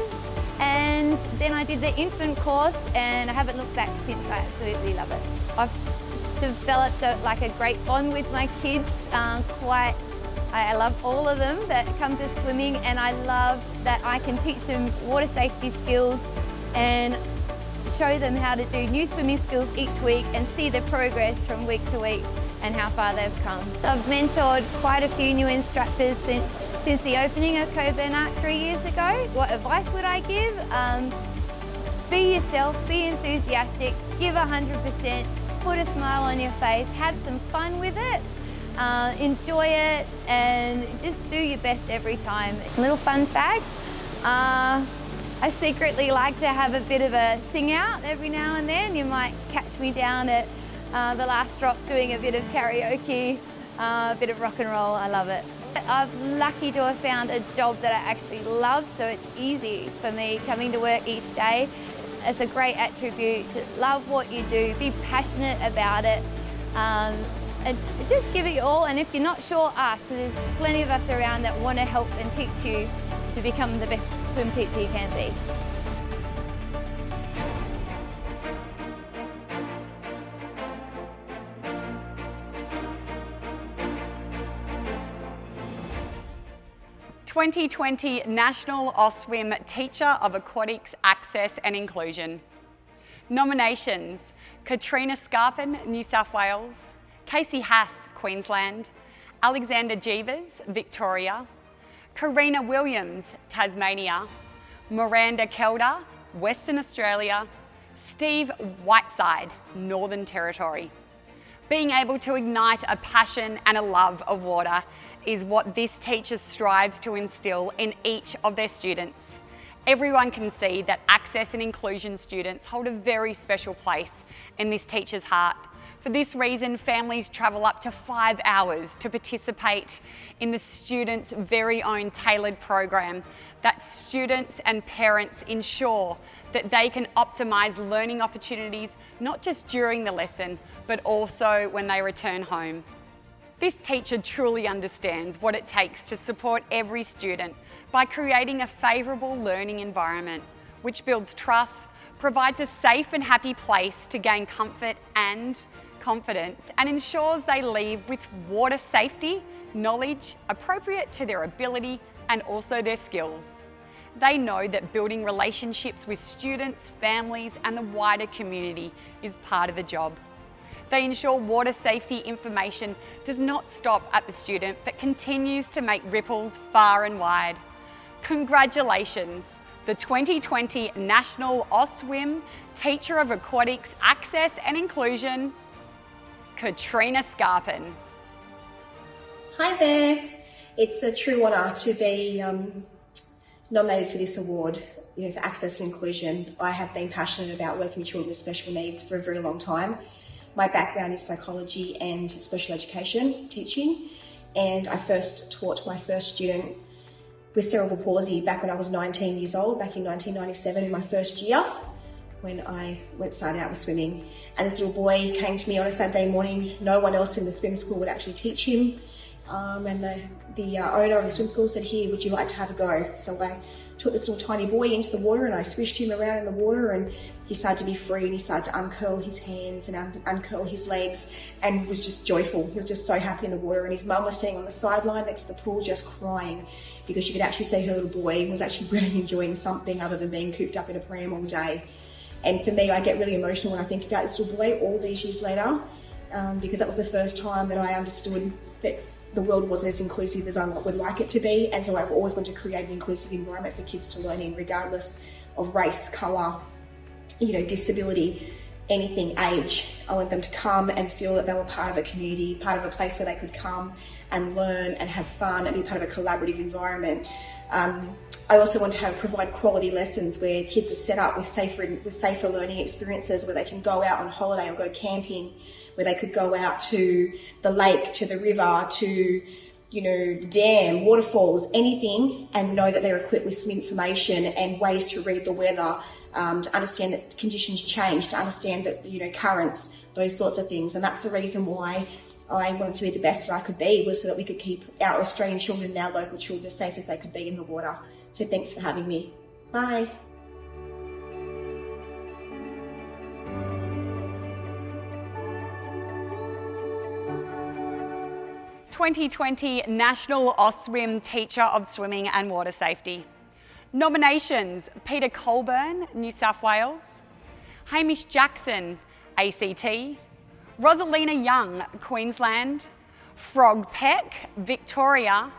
and then I did the infant course and I haven't looked back since. I absolutely love it. I've developed a great bond with my kids. I love all of them that come to swimming, and I love that I can teach them water safety skills and show them how to do new swimming skills each week and see the progress from week to week and how far they've come. I've mentored quite a few new instructors since the opening of Coburn Arc 3 years ago. What advice would I give? Be yourself, be enthusiastic, give 100%, put a smile on your face, have some fun with it. enjoy it and just do your best every time. A little fun fact, I secretly like to have a bit of a sing out every now and then. You might catch me down at the last drop doing a bit of karaoke, a bit of rock and roll. I love it. I'm lucky to have found a job that I actually love, so it's easy for me coming to work each day. It's a great attribute to love what you do, be passionate about it, and just give it your all. And if you're not sure, ask, because there's plenty of us around that want to help and teach you to become the best swim teacher you can be. '20 National Austswim Teacher of Aquatics Access and Inclusion. Nominations: Katrina Scarpin, New South Wales; Casey Haas, Queensland; Alexander Jeevers, Victoria; Karina Williams, Tasmania; Miranda Kelder, Western Australia; Steve Whiteside, Northern Territory. Being able to ignite a passion and a love of water is what this teacher strives to instill in each of their students. Everyone can see that access and inclusion students hold a very special place in this teacher's heart. For this reason, families travel up to 5 hours to participate in the students' very own tailored program that students and parents ensure that they can optimise learning opportunities not just during the lesson, but also when they return home. This teacher truly understands what it takes to support every student by creating a favourable learning environment, which builds trust, provides a safe and happy place to gain comfort and confidence, and ensures they leave with water safety, knowledge appropriate to their ability and also their skills. They know that building relationships with students, families and the wider community is part of the job. They ensure water safety information does not stop at the student but continues to make ripples far and wide. Congratulations, the 2020 National Austswim Teacher of Aquatics Access and Inclusion, Katrina Scarpin. Hi there. It's a true honour to be nominated for this award, for access and inclusion. I have been passionate about working with children with special needs for a very long time. My background is psychology and special education teaching, and I first taught my first student with cerebral palsy back when I was 19 years old, back in 1997 in my first year when I started out with swimming. And this little boy came to me on a Saturday morning. No one else in the swim school would actually teach him. And the owner of the swim school said, "Here, would you like to have a go?" So I took this little tiny boy into the water and I swished him around in the water, and he started to be free and he started to uncurl his hands and uncurl his legs and was just joyful. He was just so happy in the water, and his mum was sitting on the sideline next to the pool just crying because she could actually see her little boy was actually really enjoying something other than being cooped up in a pram all day. And for me, I get really emotional when I think about this little boy all these years later, because that was the first time that I understood that the world wasn't as inclusive as I would like it to be. And so I always want to create an inclusive environment for kids to learn in, regardless of race, colour, disability, anything, age. I want them to come and feel that they were part of a community, part of a place where they could come and learn and have fun and be part of a collaborative environment. I also want to provide quality lessons where kids are set up with safer learning experiences, where they can go out on holiday or go camping, where they could go out to the lake, to the river, to the dam, waterfalls, anything, and know that they're equipped with some information and ways to read the weather, to understand that conditions change, to understand that, currents, those sorts of things. And that's the reason why I wanted to be the best that I could be, was so that we could keep our Australian children and our local children as safe as they could be in the water. So thanks for having me. Bye. '20 National Austswim Teacher of Swimming and Water Safety. Nominations: Peter Colburn, New South Wales; Hamish Jackson, ACT; Rosalina Young, Queensland; Frog Peck, Victoria;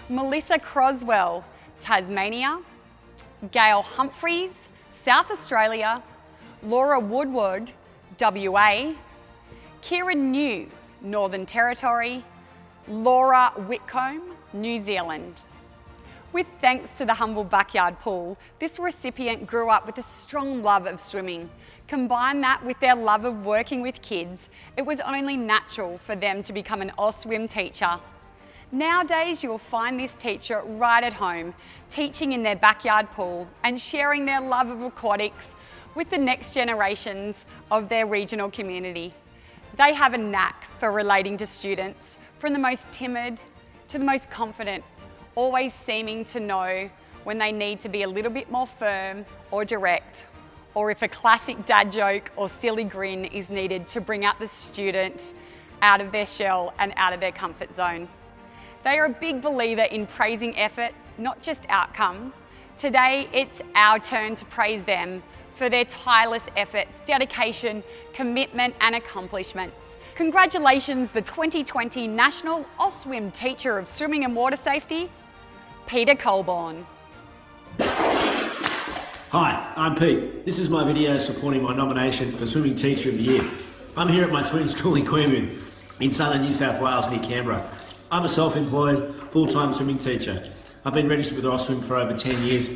Melissa Croswell, Tasmania; Gail Humphreys, South Australia; Laura Woodward, WA; Kieran New, Northern Territory; Laura Whitcomb, New Zealand. With thanks to the humble backyard pool, this recipient grew up with a strong love of swimming. Combine that with their love of working with kids, it was only natural for them to become an Austswim teacher. Nowadays, you'll find this teacher right at home, teaching in their backyard pool and sharing their love of aquatics with the next generations of their regional community. They have a knack for relating to students, from the most timid to the most confident, always seeming to know when they need to be a little bit more firm or direct, or if a classic dad joke or silly grin is needed to bring out the student out of their shell and out of their comfort zone. They are a big believer in praising effort, not just outcome. Today, it's our turn to praise them for their tireless efforts, dedication, commitment and accomplishments. Congratulations, the 2020 National Austswim Teacher of Swimming and Water Safety, Peter Colborne. Hi, I'm Pete. This is my video supporting my nomination for Swimming Teacher of the Year. I'm here at my swim school in Queanbeyan, in southern New South Wales near Canberra. I'm a self-employed, full-time swimming teacher. I've been registered with Austswim for over 10 years.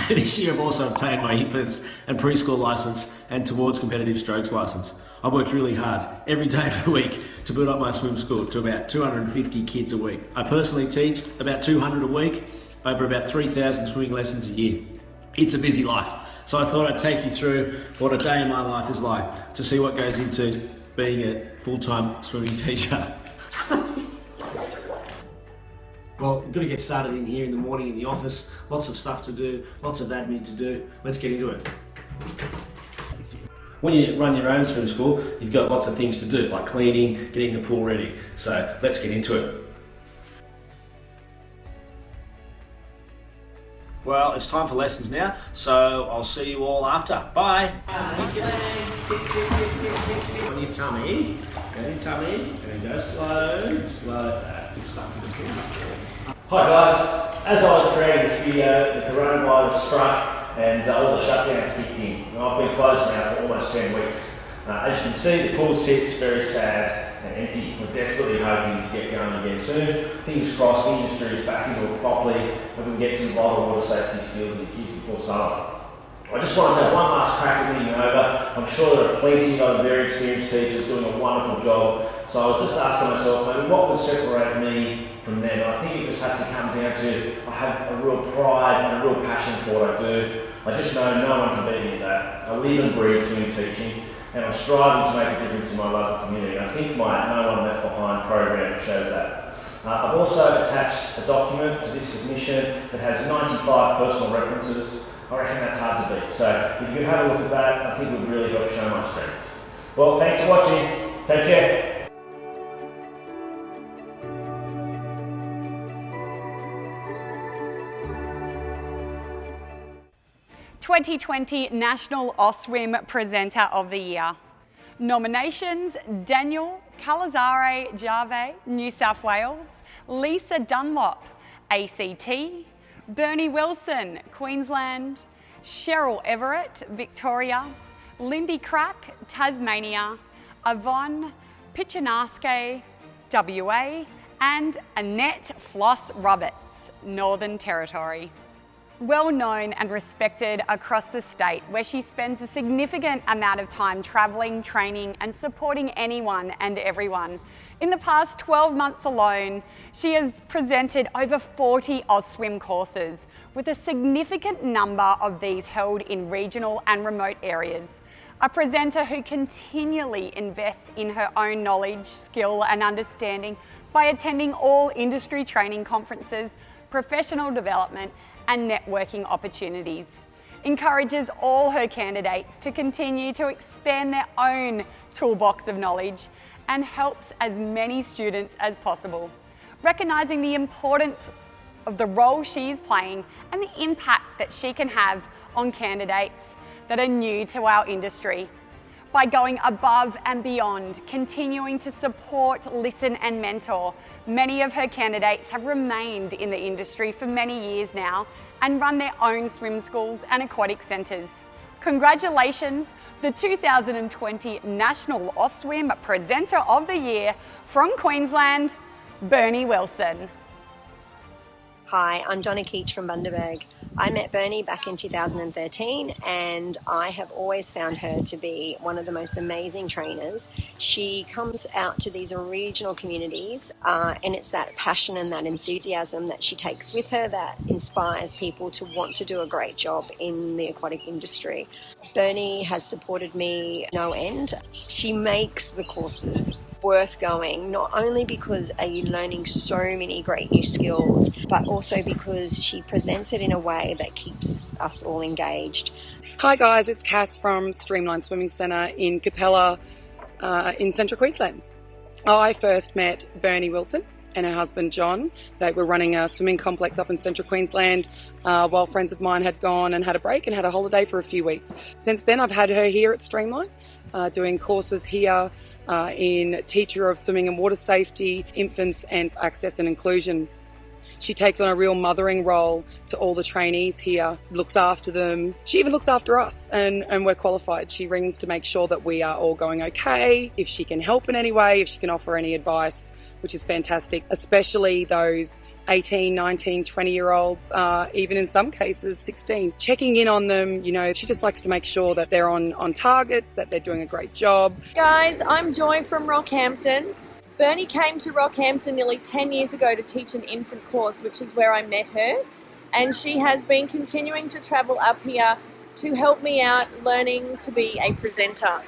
This year I've also obtained my infants and preschool licence and towards competitive strokes licence. I've worked really hard, every day of the week, to build up my swim school to about 250 kids a week. I personally teach about 200 a week, over about 3,000 swimming lessons a year. It's a busy life, so I thought I'd take you through what a day in my life is like, to see what goes into being a full-time swimming teacher. Well, we've got to get started in here in the morning in the office. Lots of stuff to do, lots of admin to do. Let's get into it. When you run your own swim school, you've got lots of things to do, like cleaning, getting the pool ready. So let's get into it. Well, it's time for lessons now, so I'll see you all after. Bye. Kick your legs, kick. On your tummy, and go slow. That's stuck in the pool. Hi guys, as I was creating this video, the coronavirus struck and all the shutdowns kicked in. I've been closed now for almost 10 weeks. As you can see, the pool sits very sad and empty. We're desperately hoping to get going again soon. Fingers crossed, the industry is back into it properly and we can get some vital water safety skills in kids before summer. I just wanted to have one last crack at winning over. I'm sure there are plenty of other very experienced teachers doing a wonderful job. So I was just asking myself, maybe what would separate me from them? And I think it just had to come down to, I have a real pride and a real passion for what I do. I just know no one can beat me at that. I live and breathe swimming teaching, and I'm striving to make a difference in my local community. And I think my No One Left Behind program shows that. I've also attached a document to this submission that has 95 personal references. I reckon that's hard to beat. So if you could have a look at that, I think it would really help show my strengths. Well, thanks for watching. Take care. 2020 National Austswim Presenter of the Year. Nominations: Daniel Calazare Jave, New South Wales; Lisa Dunlop, ACT; Bernie Wilson, Queensland; Cheryl Everett, Victoria; Lindy Crack, Tasmania; Yvonne Pichanaske, WA; and Annette Floss Roberts, Northern Territory. Well known and respected across the state, where she spends a significant amount of time travelling, training and supporting anyone and everyone. In the past 12 months alone, she has presented over 40 Austswim courses, with a significant number of these held in regional and remote areas. A presenter who continually invests in her own knowledge, skill and understanding by attending all industry training conferences, professional development and networking opportunities. Encourages all her candidates to continue to expand their own toolbox of knowledge and helps as many students as possible, recognising the importance of the role she is playing and the impact that she can have on candidates that are new to our industry. By going above and beyond, continuing to support, listen and mentor, many of her candidates have remained in the industry for many years now and run their own swim schools and aquatic centres. Congratulations, the 2020 National Austswim Presenter of the Year from Queensland, Bernie Wilson. Hi, I'm Donna Keach from Bundaberg. I met Bernie back in 2013 and I have always found her to be one of the most amazing trainers. She comes out to these regional communities and it's that passion and that enthusiasm that she takes with her that inspires people to want to do a great job in the aquatic industry. Bernie has supported me no end. She makes the courses worth going, not only because are you learning so many great new skills, but also because she presents it in a way that keeps us all engaged. Hi guys, it's Cass from Streamline Swimming Centre in Capella in Central Queensland. I first met Bernie Wilson and her husband John. They were running a swimming complex up in Central Queensland while friends of mine had gone and had a break and had a holiday for a few weeks. Since then I've had her here at Streamline doing courses here in teacher of swimming and water safety, infants and access and inclusion. She takes on a real mothering role to all the trainees here, looks after them. She even looks after us and we're qualified. She rings to make sure that we are all going okay, if she can help in any way, if she can offer any advice, which is fantastic, especially those 18, 19, 20-year-olds, even in some cases 16. Checking in on them, you know, she just likes to make sure that they're on target, that they're doing a great job. Guys, I'm Joy from Rockhampton. Bernie came to Rockhampton nearly 10 years ago to teach an infant course, which is where I met her. And she has been continuing to travel up here to help me out learning to be a presenter.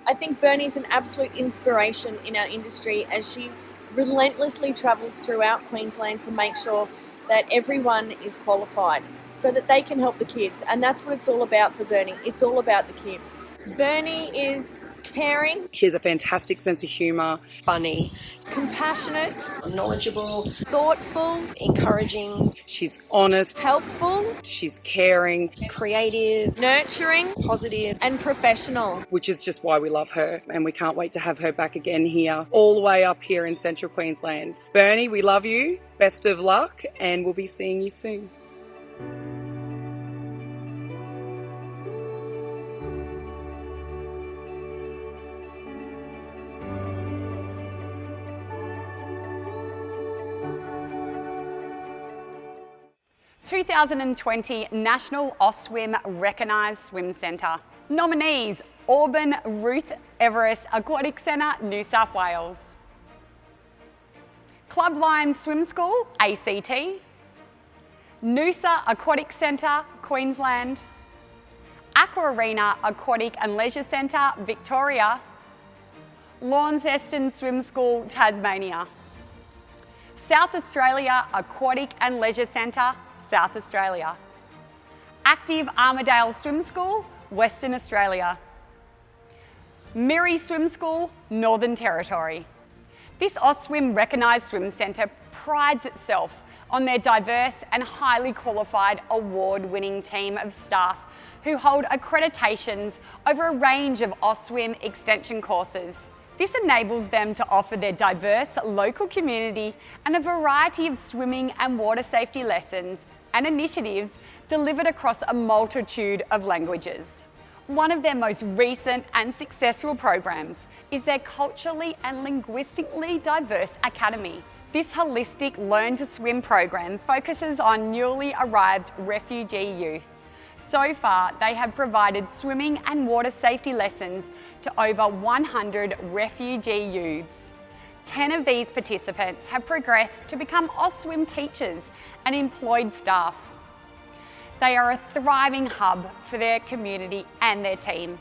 I think Bernie's an absolute inspiration in our industry as she relentlessly travels throughout Queensland to make sure that everyone is qualified so that they can help the kids. And that's what it's all about for Bernie. It's all about the kids. Bernie is caring. She has a fantastic sense of humour. Funny, compassionate, knowledgeable, thoughtful, encouraging. She's honest, helpful. She's caring, creative, nurturing, positive and professional. Which is just why we love her and we can't wait to have her back again here, all the way up here in Central Queensland. Bernie, we love you. Best of luck and we'll be seeing you soon. ...2020 National Austswim Recognised Swim Centre. Nominees: Auburn Ruth Everest Aquatic Centre, New South Wales. Club Lions Swim School, ACT. Noosa Aquatic Centre, Queensland. Aqua Arena Aquatic and Leisure Centre, Victoria. Launceston Swim School, Tasmania. South Australia Aquatic and Leisure Centre, South Australia. Active Armidale Swim School, Western Australia. Miri Swim School, Northern Territory. This Austswim Recognised Swim Centre prides itself on their diverse and highly qualified award-winning team of staff who hold accreditations over a range of Austswim extension courses. This enables them to offer their diverse local community and a variety of swimming and water safety lessons and initiatives delivered across a multitude of languages. One of their most recent and successful programs is their culturally and linguistically diverse academy. This holistic Learn to Swim program focuses on newly arrived refugee youth. So far, they have provided swimming and water safety lessons to over 100 refugee youths. 10 of these participants have progressed to become Austswim teachers and employed staff. They are a thriving hub for their community and their team.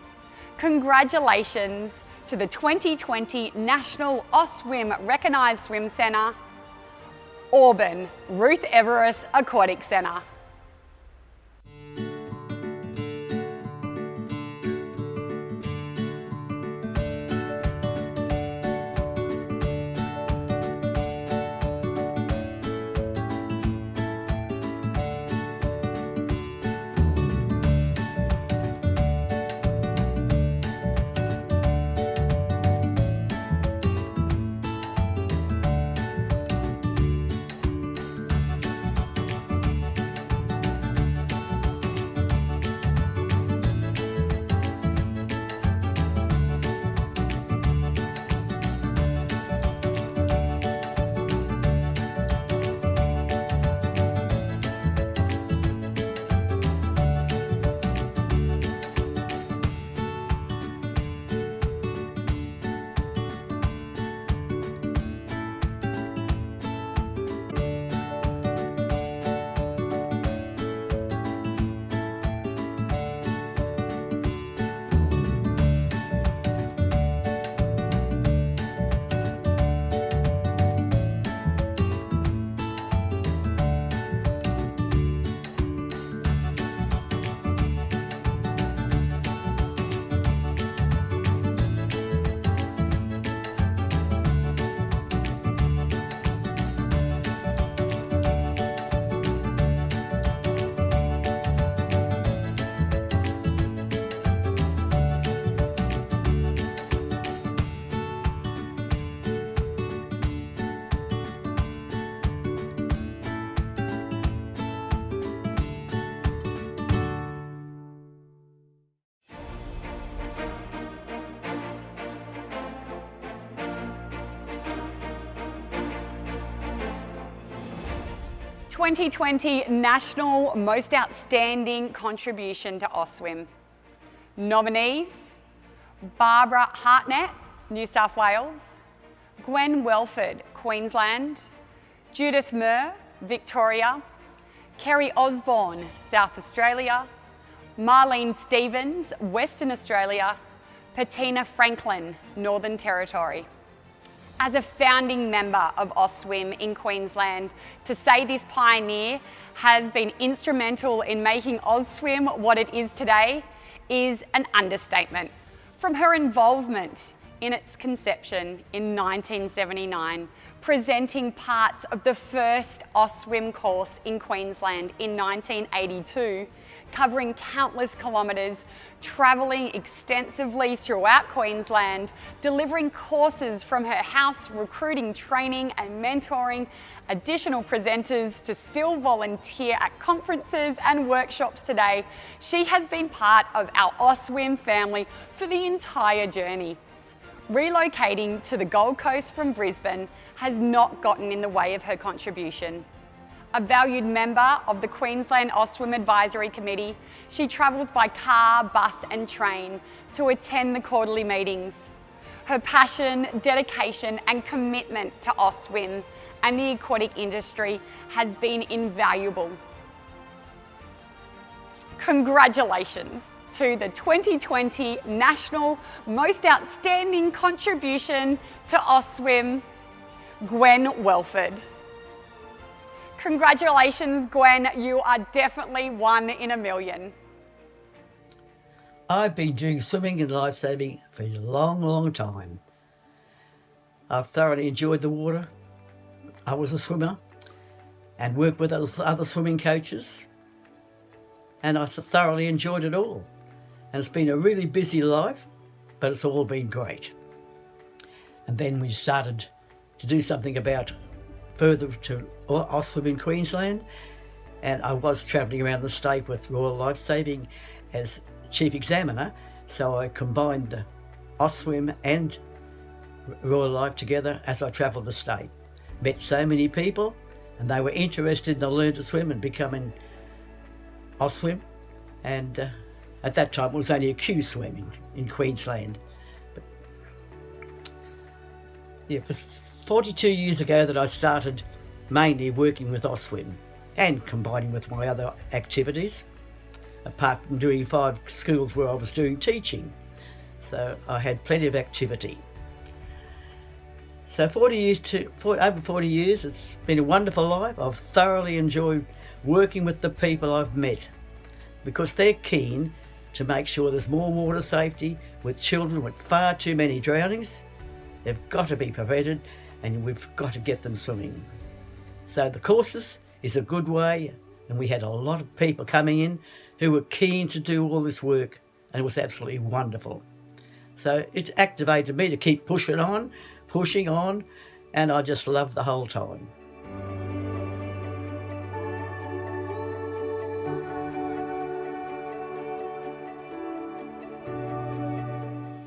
Congratulations to the 2020 National Austswim Recognised Swim Centre, Auburn Ruth Everest Aquatic Centre. 2020 National Most Outstanding Contribution to Austswim. Nominees: Barbara Hartnett, New South Wales; Gwen Welford, Queensland; Judith Murr, Victoria; Kerry Osborne, South Australia; Marlene Stevens, Western Australia; Patina Franklin, Northern Territory. As a founding member of Austswim in Queensland, to say this pioneer has been instrumental in making Austswim what it is today is an understatement. From her involvement in its conception in 1979, presenting parts of the first Austswim course in Queensland in 1982, covering countless kilometres, travelling extensively throughout Queensland, delivering courses from her house, recruiting, training and mentoring additional presenters to still volunteer at conferences and workshops today. She has been part of our Austswim family for the entire journey. Relocating to the Gold Coast from Brisbane has not gotten in the way of her contribution. A valued member of the Queensland Austswim Advisory Committee, she travels by car, bus and train to attend the quarterly meetings. Her passion, dedication and commitment to Austswim and the aquatic industry has been invaluable. Congratulations to the 2020 National Most Outstanding Contribution to Austswim, Gwen Welford. Congratulations, Gwen, you are definitely one in a million. I've been doing swimming and lifesaving for a long, long time. I've thoroughly enjoyed the water. I was a swimmer and worked with other swimming coaches, and I thoroughly enjoyed it all. And it's been a really busy life, but it's all been great. And then we started to do something about further to Austswim in Queensland, and I was travelling around the state with Royal Lifesaving as Chief Examiner, so I combined the Austswim and Royal Life together as I travelled the state. Met so many people, and they were interested in the Learn to Swim and becoming Austswim, and at that time it was only a Q swimming in Queensland. But yeah, it was 42 years ago that I started mainly working with Austswim and combining with my other activities, apart from doing 5 schools where I was doing teaching. So I had plenty of activity. So over 40 years, it's been a wonderful life. I've thoroughly enjoyed working with the people I've met because they're keen to make sure there's more water safety with children with far too many drownings. They've got to be prevented, and we've got to get them swimming. So the courses is a good way, and we had a lot of people coming in who were keen to do all this work, and it was absolutely wonderful. So it activated me to keep pushing on, and I just loved the whole time.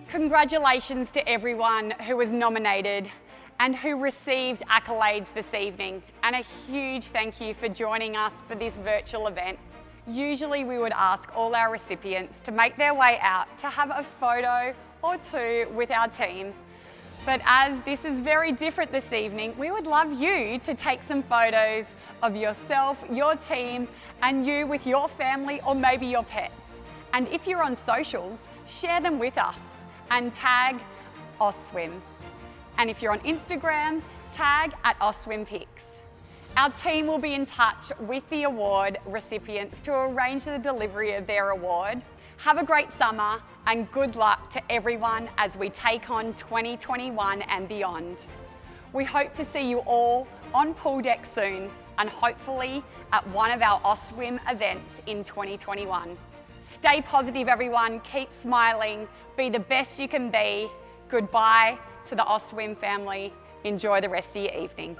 Congratulations to everyone who was nominated and who received accolades this evening, and a huge thank you for joining us for this virtual event. Usually we would ask all our recipients to make their way out to have a photo or two with our team. But as this is very different this evening, we would love you to take some photos of yourself, your team, and you with your family or maybe your pets. And if you're on socials, share them with us and tag Austswim. And if you're on Instagram, tag @AustswimPics. Our team will be in touch with the award recipients to arrange the delivery of their award. Have a great summer and good luck to everyone as we take on 2021 and beyond. We hope to see you all on pool deck soon and hopefully at one of our Austswim events in 2021. Stay positive everyone, keep smiling, be the best you can be. Goodbye to the Austswim family. Enjoy the rest of your evening.